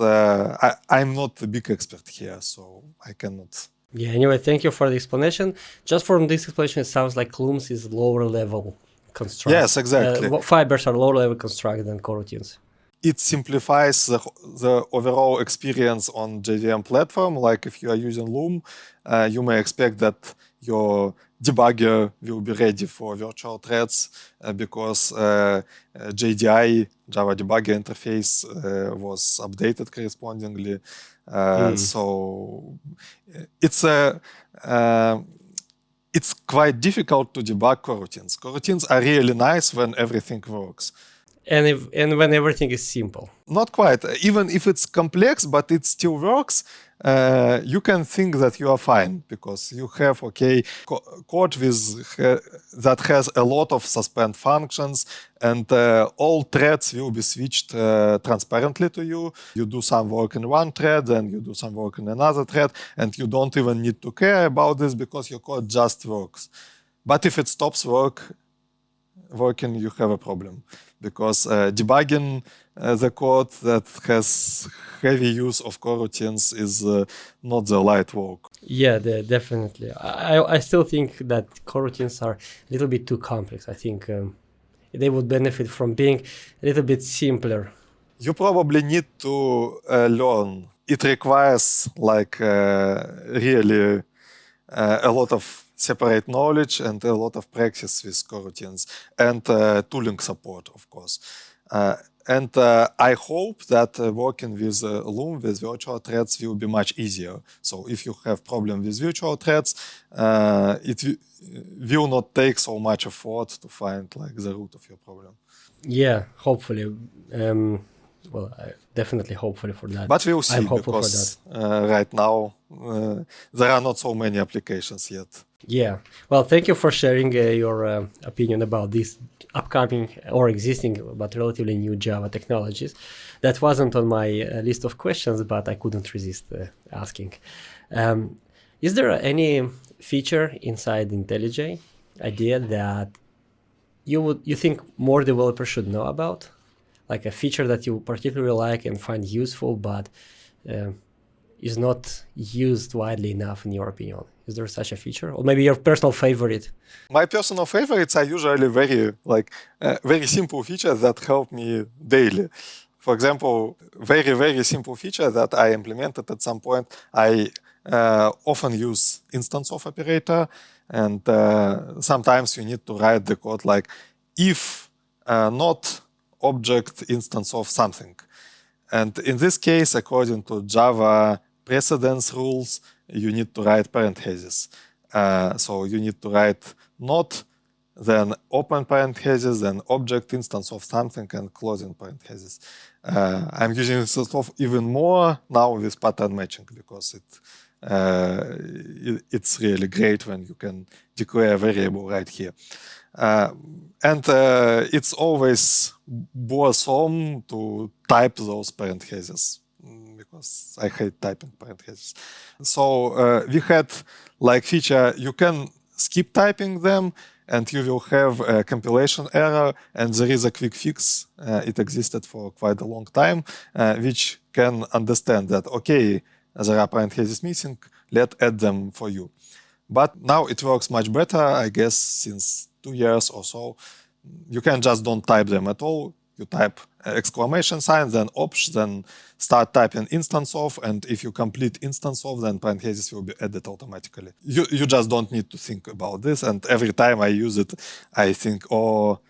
B: I'm not a big expert here, so I cannot.
A: Yeah, anyway, thank you for the explanation. Just from this explanation, it sounds like Looms is lower level construct.
B: Yes, exactly.
A: Fibers are lower level construct than coroutines.
B: It simplifies the overall experience on JVM platform. Like if you are using Loom, you may expect that your debugger will be ready for virtual threads because JDI, Java Debugger Interface, was updated correspondingly. So it's quite difficult to debug coroutines. Coroutines are really nice when everything works.
A: And when everything is simple.
B: Not quite. Even if it's complex, but it still works, you can think that you are fine because you have code that has a lot of suspend functions, and all threads will be switched transparently to you. You do some work in one thread, and you do some work in another thread, and you don't even need to care about this because your code just works. But if it stops working, you have a problem because debugging the code that has heavy use of coroutines is not the light work.
A: Yeah, definitely. I still think that coroutines are a little bit too complex. I think they would benefit from being a little bit simpler.
B: You probably need to learn. It requires really a lot of separate knowledge and a lot of practice with coroutines and tooling support, of course. And I hope that working with Loom with virtual threads will be much easier. So if you have problem with virtual threads, it will not take so much effort to find the root of your problem.
A: Yeah, hopefully. I definitely hopefully for that.
B: But we'll see,
A: I'm hopeful
B: because
A: for that.
B: right now there are not so many applications yet.
A: Yeah. Well, thank you for sharing your opinion about these upcoming or existing but relatively new Java technologies. That wasn't on my list of questions, but I couldn't resist asking. Is there any feature inside IntelliJ IDEA that you think more developers should know about? Like a feature that you particularly like and find useful, but is not used widely enough in your opinion? Is there such a feature, or maybe your personal favorite?
B: My personal favorites are usually very simple features that help me daily. For example, very simple feature that I implemented at some point, I often use instance of operator, and sometimes you need to write the code like if not object instance of something. And in this case, according to Java precedence rules, you need to write parentheses. So you need to write not, then open parentheses, then object instance of something, and closing parentheses. I'm using this stuff even more now with pattern matching because it's really great when you can declare a variable right here. And it's always boresome to type those parentheses because I hate typing parentheses. So we had like feature, you can skip typing them and you will have a compilation error, and there is a quick fix. It existed for quite a long time, which can understand that, okay, there are parentheses missing, let's add them for you. But now it works much better, I guess, since 2 years or so. You can just don't type them at all. You type exclamation sign, then opsh, then start typing instance of, and if you complete instance of, then parentheses will be added automatically. You just don't need to think about this, and every time I use it, I think, oh,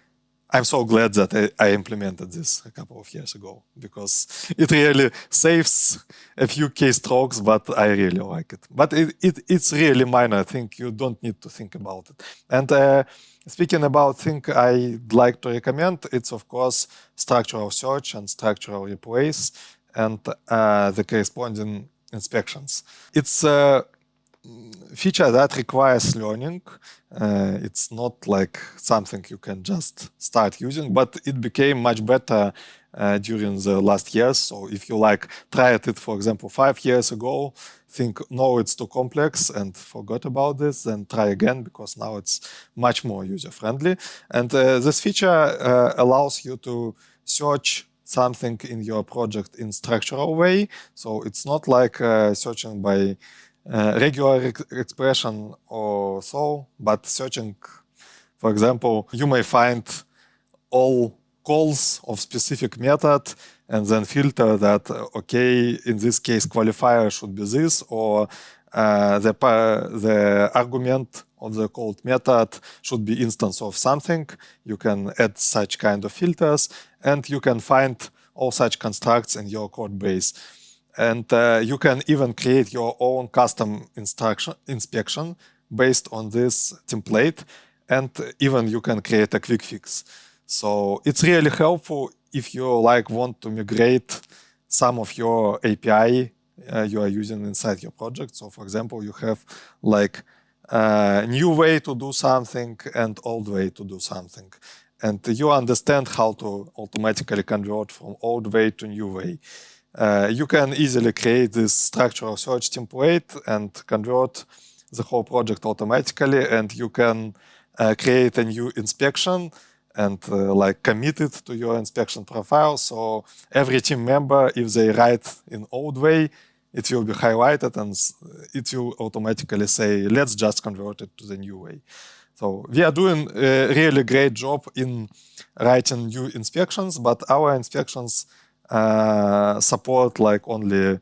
B: I'm so glad that I implemented this a couple of years ago, because it really saves a few keystrokes, but I really like it. But it's really minor. I think you don't need to think about it. And speaking about things I'd like to recommend, it's of course structural search and structural replace and the corresponding inspections. It's a feature that requires learning. It's not like something you can just start using, but it became much better during the last years. So if you like tried it, for example, 5 years ago, think, no, it's too complex and forgot about this, then try again, because now it's much more user-friendly. And this feature allows you to search something in your project in structural way. So it's not like searching by regular expression or so, but searching, for example, you may find all calls of specific method and then filter that, okay, in this case, qualifier should be this, or the argument of the called method should be instance of something. You can add such kind of filters, and you can find all such constructs in your code base. And you can even create your own custom inspection based on this template. And even you can create a quick fix. So it's really helpful if you want to migrate some of your API you are using inside your project. So for example, you have like a new way to do something and old way to do something. And you understand how to automatically convert from old way to new way. You can easily create this structural search template and convert the whole project automatically, and you can create a new inspection and commit it to your inspection profile. So every team member, if they write in old way, it will be highlighted and it will automatically say, let's just convert it to the new way. So we are doing a really great job in writing new inspections, but our inspections support only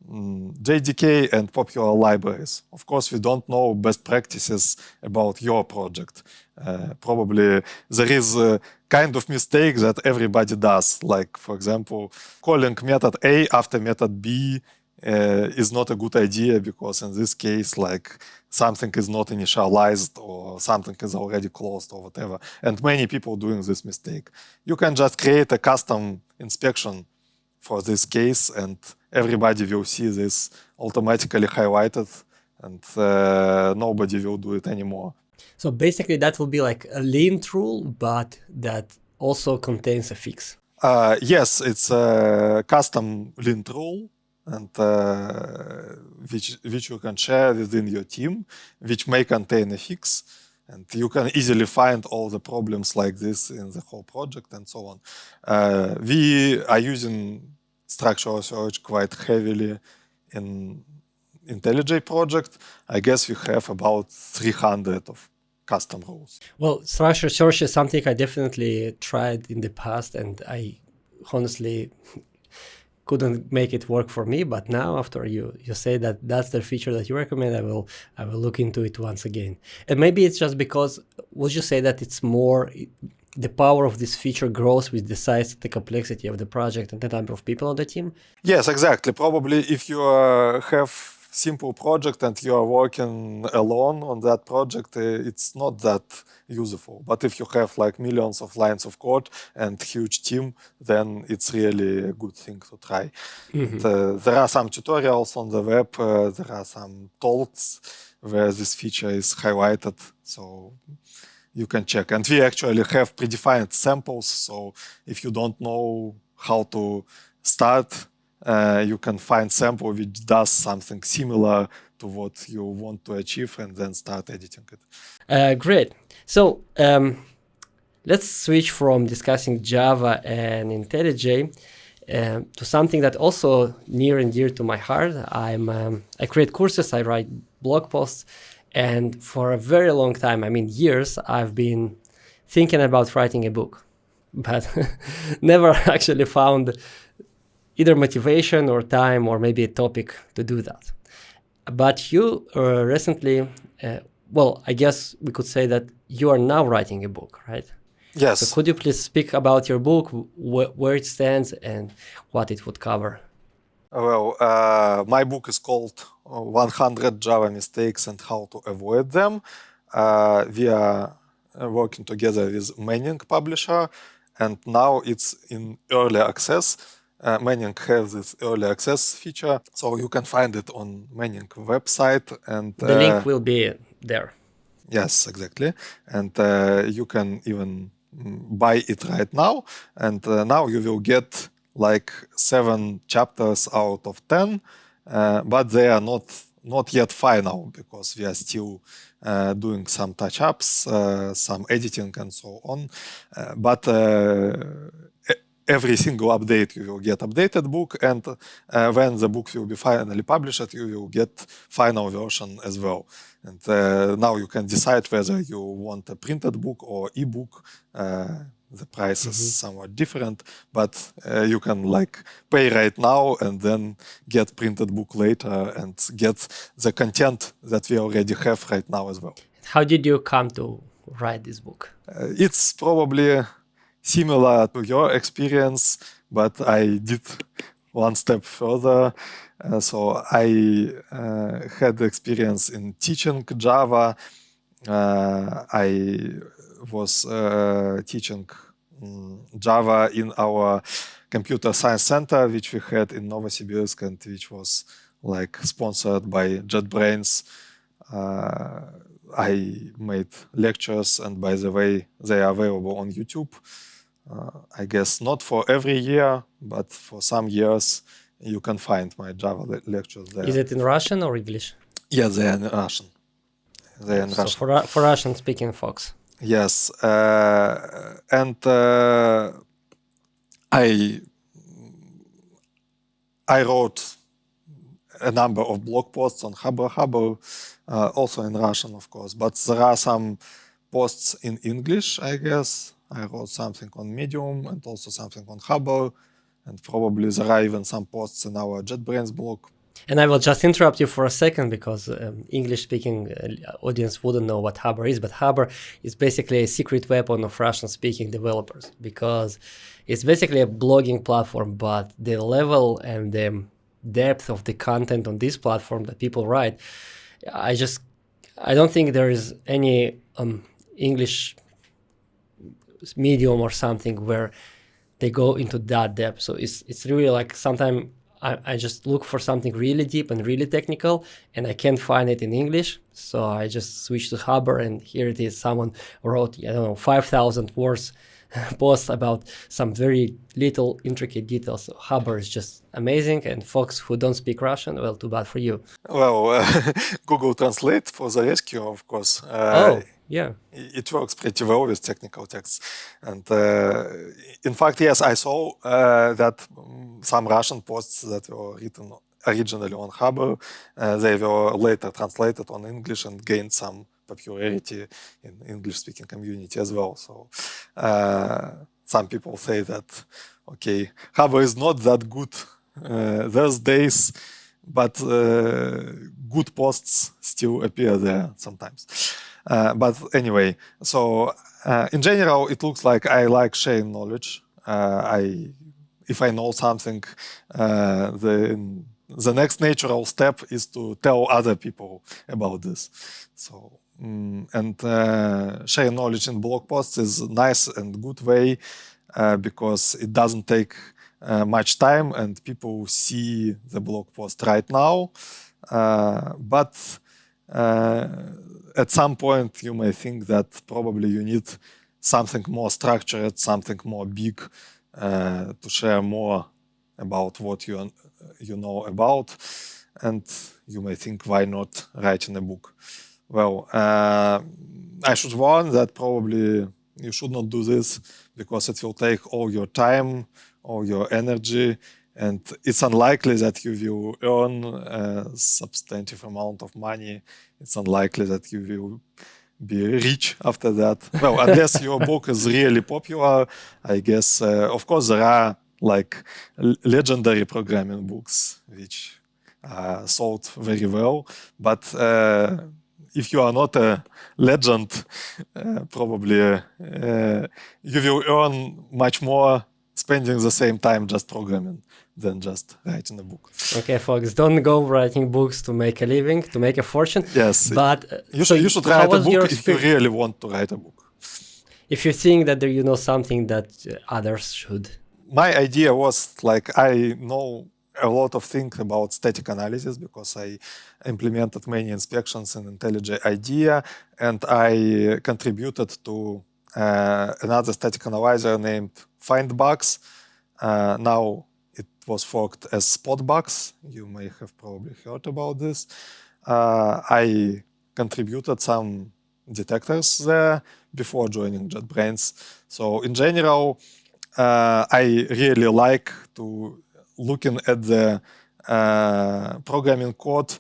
B: JDK and popular libraries. Of course, we don't know best practices about your project. Probably there is a kind of mistake that everybody does. Like, for example, calling method A after method B is not a good idea, because in this case, something is not initialized or something is already closed or whatever. And many people doing this mistake. You can just create a custom inspection for this case, and everybody will see this automatically highlighted, and nobody will do it anymore.
A: So basically that will be like a lint rule, but that also contains a fix.
B: Yes, it's a custom lint rule, and which you can share within your team, which may contain a fix. And you can easily find all the problems like this in the whole project and so on. We are using structural search quite heavily in IntelliJ project. I guess we have about 300 of custom rules.
A: Well, structural search is something I definitely tried in the past, and I honestly couldn't make it work for me. But now, after you say that that's the feature that you recommend, I will look into it once again. And maybe it's just because, would you say that it's more the power of this feature grows with the size, the complexity of the project, and the number of people on the team?
B: Yes, exactly. Probably if you have simple project and you are working alone on that project, it's not that useful. But if you have like millions of lines of code and huge team, then it's really a good thing to try. And, there are some tutorials on the web. There are some talks where this feature is highlighted. So you can check. And we actually have predefined samples. So if you don't know how to start, you can find sample which does something similar to what you want to achieve and then start editing it.
A: Great. So let's switch from discussing Java and IntelliJ to something that also near and dear to my heart. I create courses, I write blog posts, and for a very long time, I mean years, I've been thinking about writing a book, but never actually found either motivation or time or maybe a topic to do that. But you recently, well, I guess we could say that you are now writing a book, right?
B: Yes.
A: So could you please speak about your book, where it stands and what it would cover?
B: Well, my book is called 100 Java Mistakes and How to Avoid Them. We are working together with Manning publisher, and now it's in early access. Manning has this early access feature, so you can find it on Manning website. And
A: The link will be there.
B: Yes, exactly. And you can even buy it right now. And now you will get like 7 chapters out of 10, but they are not yet final because we are still doing some touch-ups, some editing, and so on. But every single update you will get updated book, and when the book will be finally published, you will get final version as well. And now you can decide whether you want a printed book or ebook. The price is somewhat different, but you can like pay right now and then get printed book later and get the content that we already have right now as well.
A: How did you come to write this book?
B: It's probably similar to your experience, but I did one step further. So I had experience in teaching Java. I was teaching Java in our computer science center, which we had in Novosibirsk and which was like sponsored by JetBrains. I made lectures, and by the way, they are available on YouTube. I guess not for every year, but for some years you can find my Java lectures there.
A: Is it in Russian or English?
B: Yeah, they are in Russian. They are in
A: So
B: Russian.
A: for Russian-speaking folks.
B: Yes, and I wrote a number of blog posts on Hubble, also in Russian, of course. But there are some posts in English, I guess. I wrote something on Medium and also something on Hubble. And probably there are even some posts in our JetBrains blog.
A: And I will just interrupt you for a second because English-speaking audience wouldn't know what Hubble is, but Hubble is basically a secret weapon of Russian-speaking developers because it's basically a blogging platform, but the level and the depth of the content on this platform that people write, I don't think there is any English medium or something where they go into that depth. So it's really like sometimes I just look for something really deep and really technical, and I can't find it in English. So I just switch to Hubble, and here it is. Someone wrote, 5,000 words post about some very little intricate details. So Hubble is just amazing. And folks who don't speak Russian, well, too bad for you.
B: Well, Google Translate for the rescue, of course.
A: Yeah.
B: It works pretty well with technical texts. And in fact, yes, I saw that some Russian posts that were written originally on Hubble, they were later translated on English and gained some popularity in English-speaking community as well. So some people say that, okay, Java is not that good those days, but good posts still appear there sometimes. But anyway, so in general, it looks like I like sharing knowledge. If I know something, the next natural step is to tell other people about this. So and sharing knowledge in blog posts is a nice and good way because it doesn't take much time and people see the blog post right now. But at some point you may think that probably you need something more structured, something more big to share more about what you know about, and you may think, why not writing a book? Well, I should warn that probably you should not do this because it will take all your time, all your energy, and it's unlikely that you will earn a substantive amount of money. It's unlikely that you will be rich after that. Well, unless your book is really popular, I guess. Of course, there are like legendary programming books which sold very well, but if you are not a legend, probably you will earn much more spending the same time just programming than just writing a book.
A: Okay, folks, don't go writing books to make a living, to make a fortune.
B: Yes,
A: but
B: you should write a book if you really want to write a book.
A: If you think that you know something that others should.
B: My idea was like I know a lot of things about static analysis because I implemented many inspections in IntelliJ IDEA, and I contributed to another static analyzer named FindBugs. Now it was forked as SpotBugs. You may have probably heard about this. I contributed some detectors there before joining JetBrains. So in general, I really like to looking at the programming code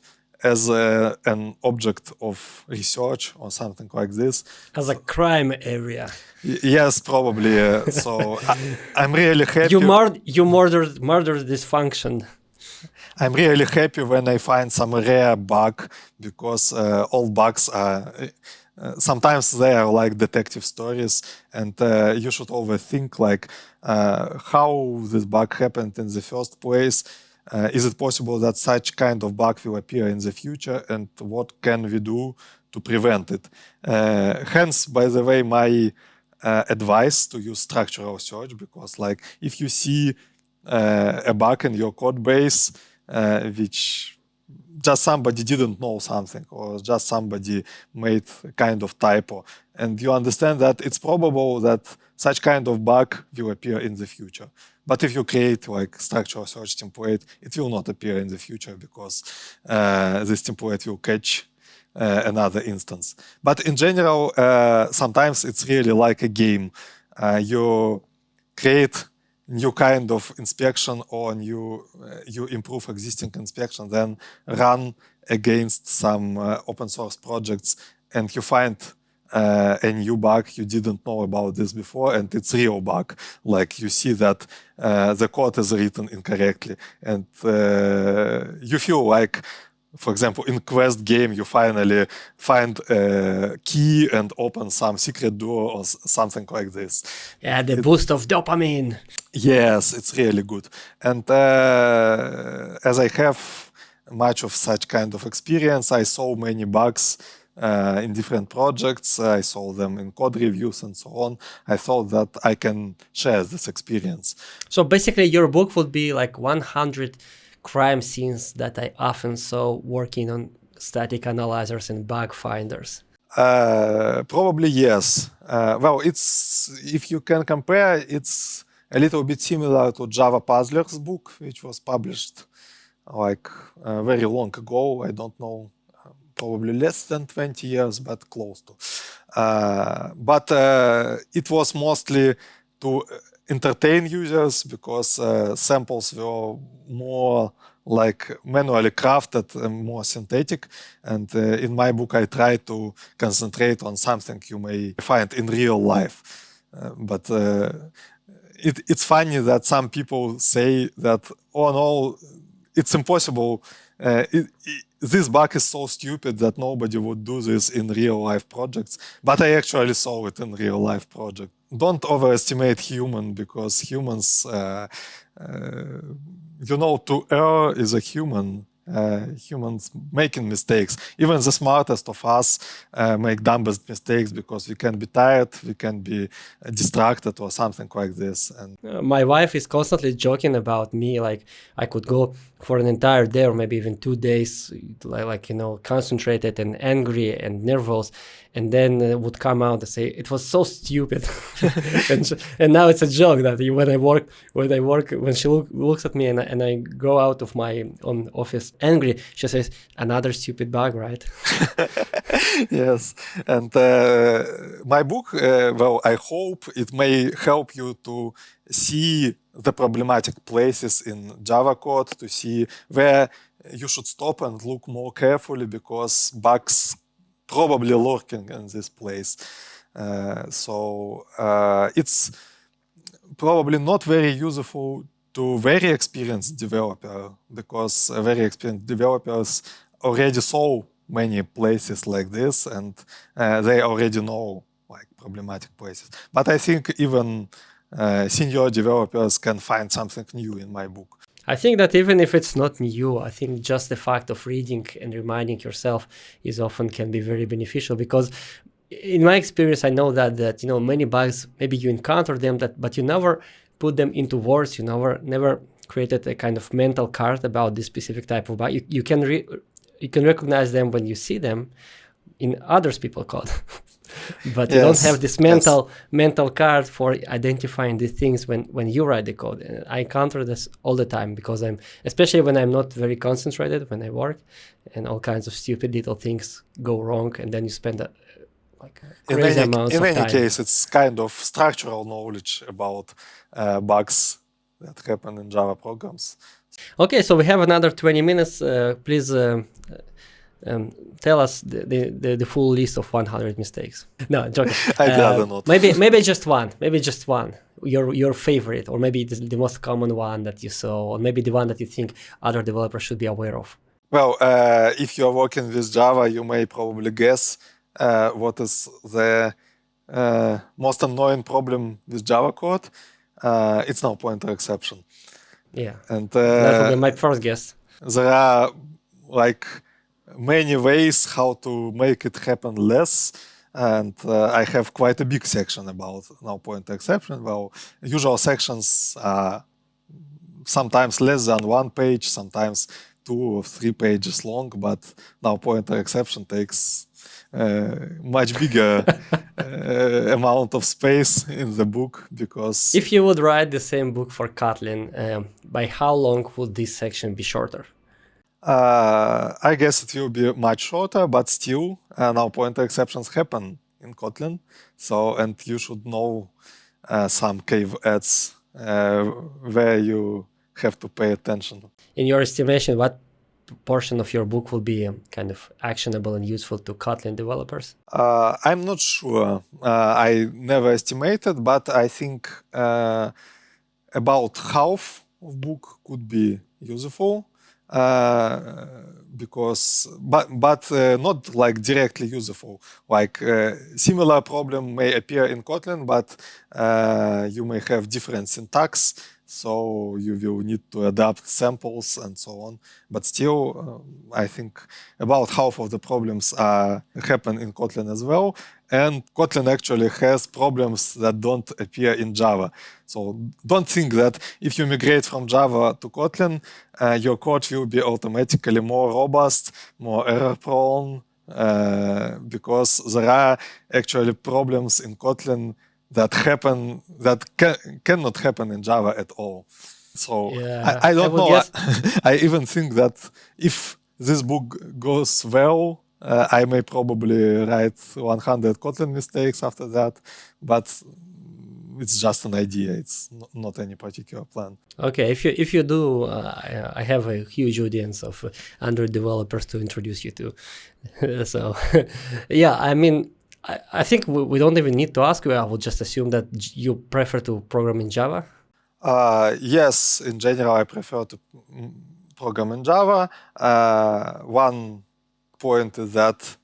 B: as an object of research or something like this.
A: As a crime area.
B: Yes, probably. So I'm really happy.
A: You murdered this function.
B: I'm really happy when I find some rare bug because all bugs are. Sometimes they are like detective stories, and you should always think like how this bug happened in the first place. Is it possible that such kind of bug will appear in the future, and what can we do to prevent it? Hence, by the way, my advice to use structural search, because like if you see a bug in your code base which just somebody didn't know something, or just somebody made a kind of typo, and you understand that it's probable that such kind of bug will appear in the future. But if you create like structural search template, it will not appear in the future because this template will catch another instance. But in general, sometimes it's really like a game. You create new kind of inspection, or you improve existing inspection, then run against some open source projects, and you find a new bug you didn't know about this before, and it's real bug. Like you see that the code is written incorrectly, and you feel like, for example, in Quest game, you finally find a key and open some secret door or something like this.
A: Yeah, the boost of dopamine.
B: Yes, it's really good. And as I have much of such kind of experience, I saw many bugs in different projects. I saw them in code reviews and so on. I thought that I can share this experience.
A: So basically, your book would be like 100 crime scenes that I often saw working on static analyzers and bug finders.
B: Probably yes. Well, it's, if you can compare, it's a little bit similar to Java Puzzler's book, which was published like very long ago. I don't know, probably less than 20 years, but close to. But it was mostly to entertain users because samples were more like manually crafted and more synthetic. And in my book, I try to concentrate on something you may find in real life. But it's funny that some people say that, oh no, it's impossible. This bug is so stupid that nobody would do this in real life projects. But I actually saw it in real life project. Don't overestimate human, because humans, to err is a human. Humans making mistakes. Even the smartest of us make dumbest mistakes, because we can be tired, we can be distracted or something like this. And
A: my wife is constantly joking about me, like I could go for an entire day or maybe even 2 days, concentrated and angry and nervous, and then would come out and say it was so stupid. and now it's a joke that when she looks at me and I go out of my own office angry, she says, another stupid bug, right?
B: Yes, and my book, I hope it may help you to see the problematic places in Java code, to see where you should stop and look more carefully, because bugs probably lurking in this place. It's probably not very useful to very experienced developer, because very experienced developers already saw many places like this, and they already know like problematic places. But I think even senior developers can find something new in my book.
A: I think that even if it's not new, I think just the fact of reading and reminding yourself is often can be very beneficial, because in my experience, I know that many bugs, maybe you encounter them, but you never put them into words. You never created a kind of mental card about this specific type of bug. You can recognize them when you see them in others people's code. But you don't have this mental card for identifying these things when you write the code. And I encounter this all the time, because especially when I'm not very concentrated when I work, and all kinds of stupid little things go wrong, and then you spend crazy amounts of time.
B: In any case, it's kind of structural knowledge about bugs that happen in Java programs.
A: Okay, so we have another 20 minutes. Please tell us the full list of 100 mistakes. No, joking.
B: I'd rather not.
A: Maybe just one. Maybe just one. Your favorite, or maybe the most common one that you saw, or maybe the one that you think other developers should be aware of.
B: Well, if you're working with Java, you may probably guess what is the most annoying problem with Java code. It's null pointer exception.
A: Yeah,
B: and
A: that would be my first guess.
B: There are many ways how to make it happen less, and I have quite a big section about null pointer exception. Well, usual sections are sometimes less than 1 page, sometimes 2 or 3 pages long, but null pointer exception takes much bigger amount of space in the book, because
A: if you would write the same book for Kotlin, by how long would this section be shorter?
B: I guess it will be much shorter, but still null pointer exceptions happen in Kotlin. And you should know some caveats where you have to pay attention.
A: In your estimation, what portion of your book will be kind of actionable and useful to Kotlin developers?
B: I'm not sure. I never estimated, but I think about half of book could be useful. Because not like directly useful. Like similar problem may appear in Kotlin, but you may have different syntax, so you will need to adapt samples and so on. But still, I think about half of the problems happen in Kotlin as well. And Kotlin actually has problems that don't appear in Java. So don't think that if you migrate from Java to Kotlin, your code will be automatically more robust, more error-prone, because there are actually problems in Kotlin that cannot happen in Java at all. So yeah, I don't know. I even think that if this book goes well, I may probably write 100 Kotlin mistakes after that, but it's just an idea. It's not any particular plan.
A: Okay, if you do, I have a huge audience of Android developers to introduce you to. So, yeah, I mean, I think we don't even need to ask you. I will just assume that you prefer to program in Java.
B: Yes, in general, I prefer to program in Java. One point is that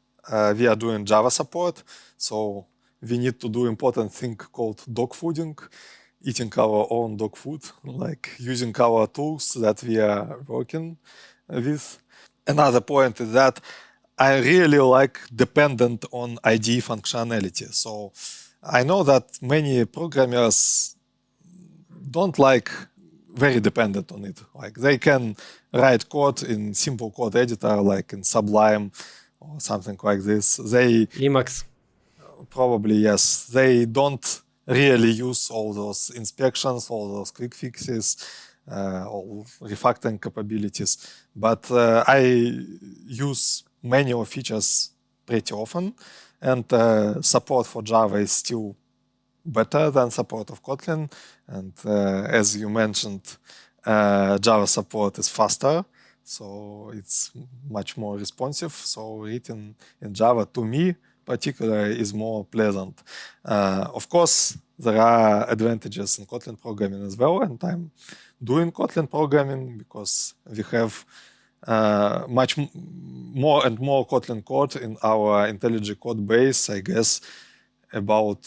B: we are doing Java support, so we need to do important thing called dog fooding, eating our own dog food, like using our tools that we are working with. Another point is that I really like dependent on IDE functionality. So I know that many programmers don't like very dependent on it. Like they can write code in simple code editor, like in Sublime or something like this. They
A: Emacs.
B: probably, yes, they don't really use all those inspections, all those quick fixes, all refactoring capabilities. But I use manual features pretty often, and support for Java is still better than support of Kotlin. And as you mentioned, Java support is faster, so it's much more responsive. So written in Java, to me, particularly, is more pleasant. Of course, there are advantages in Kotlin programming as well, and I'm doing Kotlin programming because we have much more and more Kotlin code in our IntelliJ code base. I guess about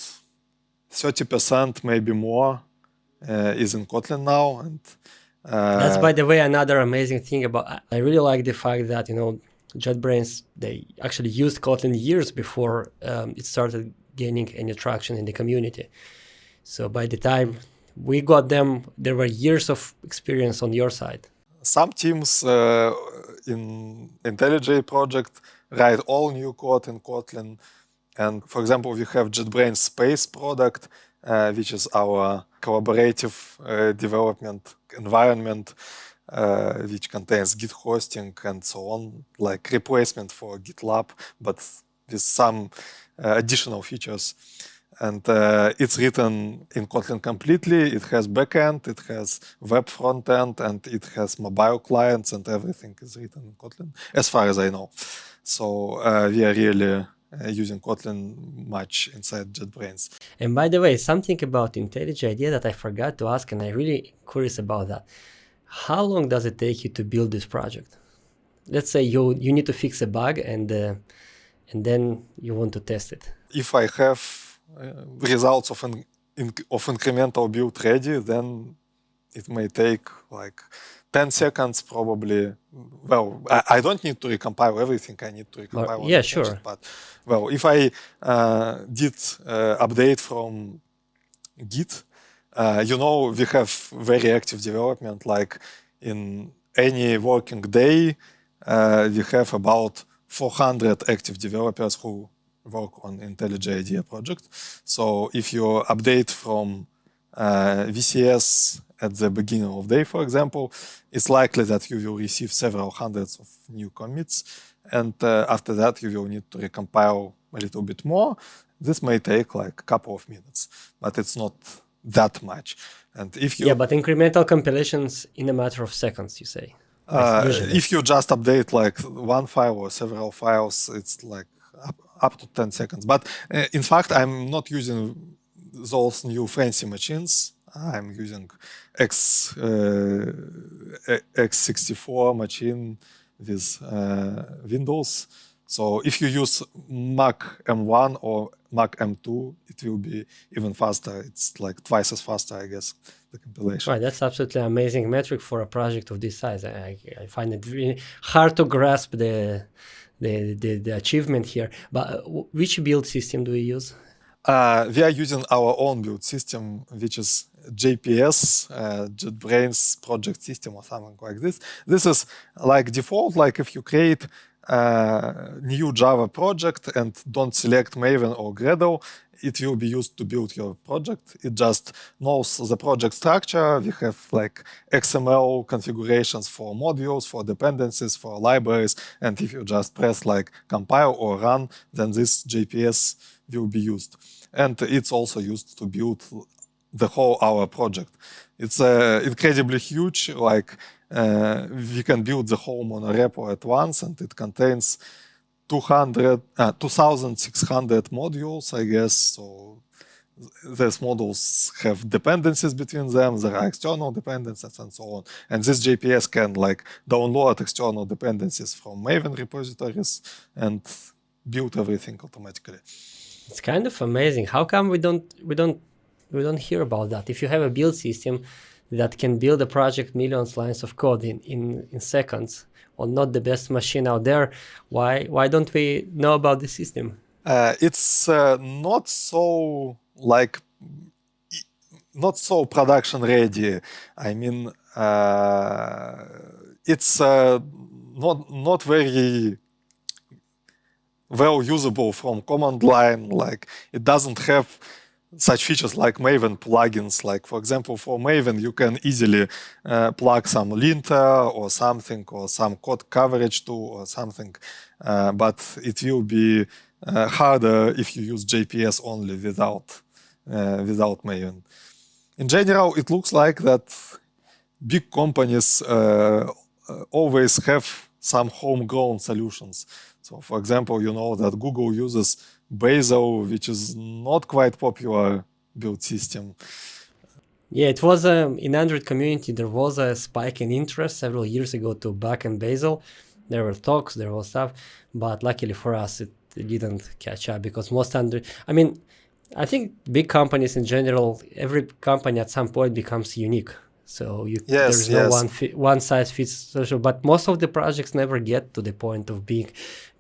B: 30%, maybe more, is in Kotlin now. And
A: That's, by the way, another amazing thing about. I really like the fact that JetBrains, they actually used Kotlin years before it started gaining any traction in the community. So by the time we got them, there were years of experience on your side.
B: Some teams in IntelliJ project write all new code in Kotlin. And for example, we have JetBrains Space product, which is our collaborative development environment, which contains Git hosting and so on, like replacement for GitLab, but with some additional features. And it's written in Kotlin completely. It has backend, it has web frontend, and it has mobile clients, and everything is written in Kotlin, as far as I know. So we are really using Kotlin much inside JetBrains.
A: And by the way, something about IntelliJ IDEA that I forgot to ask, and I'm really curious about that. How long does it take you to build this project? Let's say you need to fix a bug, and then you want to test it.
B: If I have results of incremental build ready, then it may take like 10 seconds probably. Well, I don't need to recompile everything. I need to recompile.
A: Yeah, sure.
B: But well, if I did update from Git, we have very active development. Like in any working day, we have about 400 active developers who work on IntelliJ IDEA project. So if you update from VCS at the beginning of day, for example, it's likely that you will receive several hundreds of new commits. And after that, you will need to recompile a little bit more. This may take like a couple of minutes, but it's not that much. And if you
A: but incremental compilations in a matter of seconds, you say.
B: If you just update like one file or several files, it's like up to 10 seconds. But in fact, I'm not using those new fancy machines. I'm using x64 machine with Windows. So if you use Mac M1 or Mac M2, it will be even faster. It's like twice as faster, I guess, the compilation.
A: Right, that's absolutely amazing metric for a project of this size. I find it really hard to grasp the achievement here. But which build system do you use?
B: We are using our own build system, which is JPS, JetBrains project system or something like this. This is like default, like if you create a new Java project and don't select Maven or Gradle, it will be used to build your project. It just knows the project structure. We have like XML configurations for modules, for dependencies, for libraries. And if you just press like compile or run, then this JPS will be used. And it's also used to build the whole our project. It's incredibly huge. Like we can build the whole monorepo at once, and it contains 2,600 modules, I guess. So these modules have dependencies between them. There are external dependencies and so on. And this JPS can like download external dependencies from Maven repositories and build everything automatically.
A: It's kind of amazing. How come we don't hear about that? If you have a build system that can build a project millions lines of code in seconds on not the best machine out there, why don't we know about the system?
B: It's not so production ready. I mean, it's not very well usable from command line. Like it doesn't have such features like Maven plugins. Like for example, for Maven, you can easily plug some linter or something, or some code coverage tool or something, but it will be harder if you use JPS only without Maven. In general, it looks like that big companies always have some homegrown solutions. So, for example, you know that Google uses Bazel, which is not quite popular build system.
A: Yeah, it was in Android community. There was a spike in interest several years ago to backend Bazel. There were talks, there was stuff, but luckily for us, it didn't catch up because most Android. I mean, I think big companies in general, every company at some point becomes unique. So there's no one size fits solution. But most of the projects never get to the point of being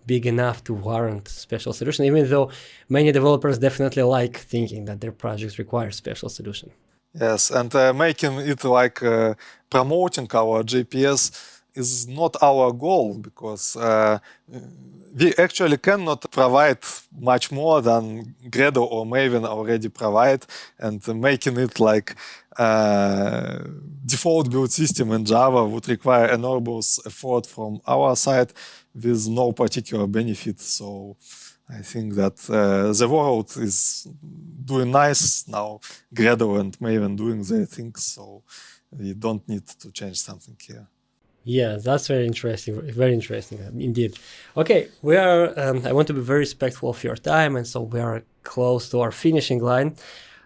A: big enough to warrant special solution, even though many developers definitely like thinking that their projects require special solution.
B: Yes, and making it like promoting our JPS is not our goal, because we actually cannot provide much more than Gradle or Maven already provide, and making it like default build system in Java would require enormous effort from our side with no particular benefit. So I think that the world is doing nice now, Gradle and Maven doing their things, so we don't need to change something here.
A: Yeah, that's very interesting indeed. Okay, we are. I want to be very respectful of your time, and so we are close to our finishing line.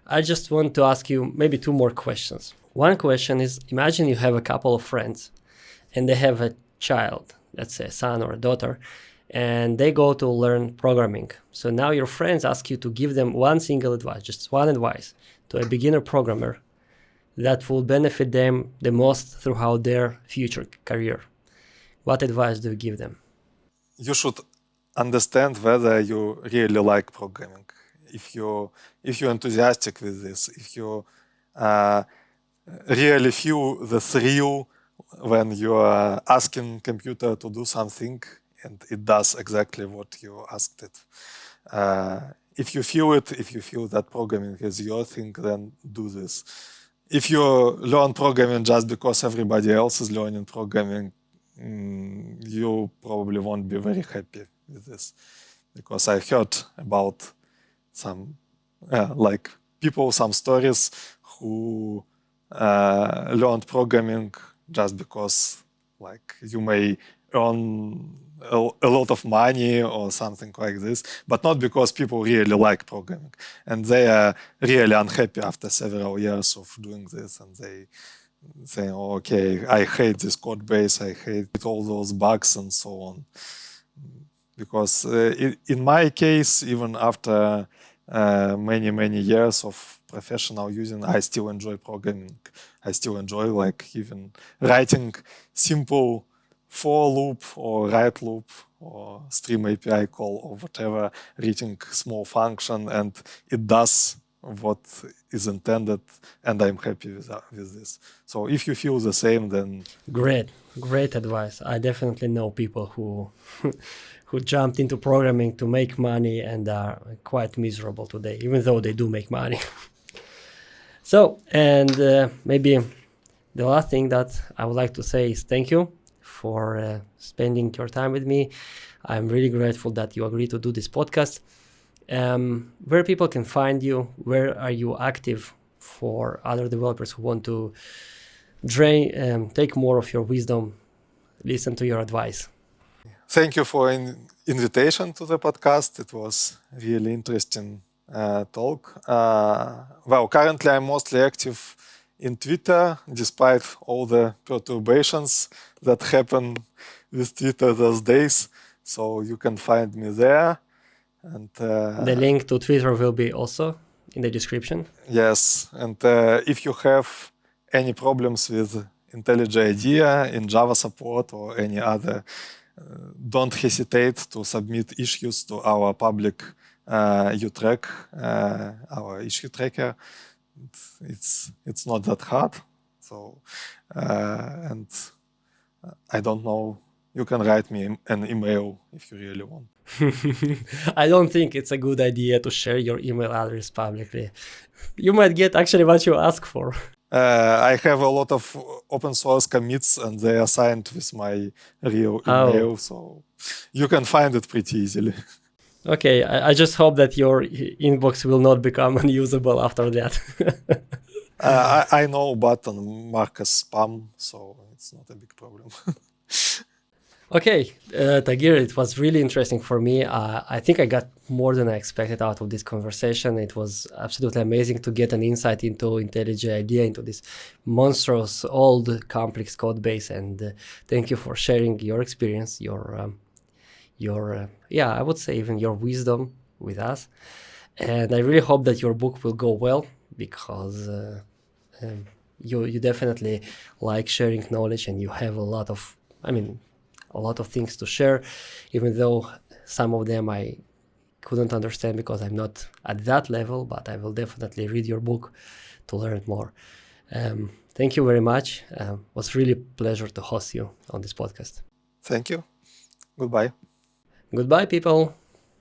A: I just want to ask you maybe two more questions. One question is: imagine you have a couple of friends, and they have a child, let's say a son or a daughter, and they go to learn programming. So now your friends ask you to give them one single advice, just one advice to a beginner programmer that will benefit them the most throughout their future career. What advice do you give them?
B: You should understand whether you really like programming. If you're enthusiastic with this, if you really feel the thrill when you are asking computer to do something and it does exactly what you asked it. If you feel that programming is your thing, then do this. If you learn programming just because everybody else is learning programming, you probably won't be very happy with this. Because I heard about some some stories who learned programming just because you may earn a lot of money or something like this, but not because people really like programming. And they are really unhappy after several years of doing this, and they say, oh, okay, I hate this code base, I hate all those bugs and so on. Because in my case, even after many years of professional using, I still enjoy programming. I still enjoy even writing simple for loop or write loop or stream API call or whatever, reading small function, and it does what is intended, and I'm happy with this. So if you feel the same, then
A: great advice. I definitely know people who who jumped into programming to make money and are quite miserable today, even though they do make money. So, and maybe the last thing that I would like to say is thank you for spending your time with me. I'm really grateful that you agreed to do this podcast. Where people can find you, where are you active for other developers who want to take more of your wisdom, listen to your advice?
B: Thank you for invitation to the podcast. It was really interesting talk. Well, currently I'm mostly active in Twitter, despite all the perturbations that happen with Twitter those days. So you can find me there. And
A: The link to Twitter will be also in the description.
B: yes, and if you have any problems with IntelliJ IDEA in Java support or any other, don't hesitate to submit issues to our public UTrack, our issue tracker. It's not that hard. So, and I don't know. You can write me an email if you really want.
A: I don't think it's a good idea to share your email address publicly. You might get actually what you ask for.
B: I have a lot of open source commits and they are signed with my real email, so you can find it pretty easily.
A: Okay, I just hope that your inbox will not become unusable after that.
B: I know button mark as spam, so it's not a big problem.
A: Okay, Tagir, it was really interesting for me. I think I got more than I expected out of this conversation. It was absolutely amazing to get an insight into IntelliJ IDEA, into this monstrous, old, complex code base. And thank you for sharing your experience, I would say even your wisdom with us. And I really hope that your book will go well, because you definitely like sharing knowledge, and you have a lot of things to share, even though some of them I couldn't understand because I'm not at that level, but I will definitely read your book to learn more. Thank you very much. It was really a pleasure to host you on this podcast.
B: Thank you. Goodbye.
A: Goodbye, people.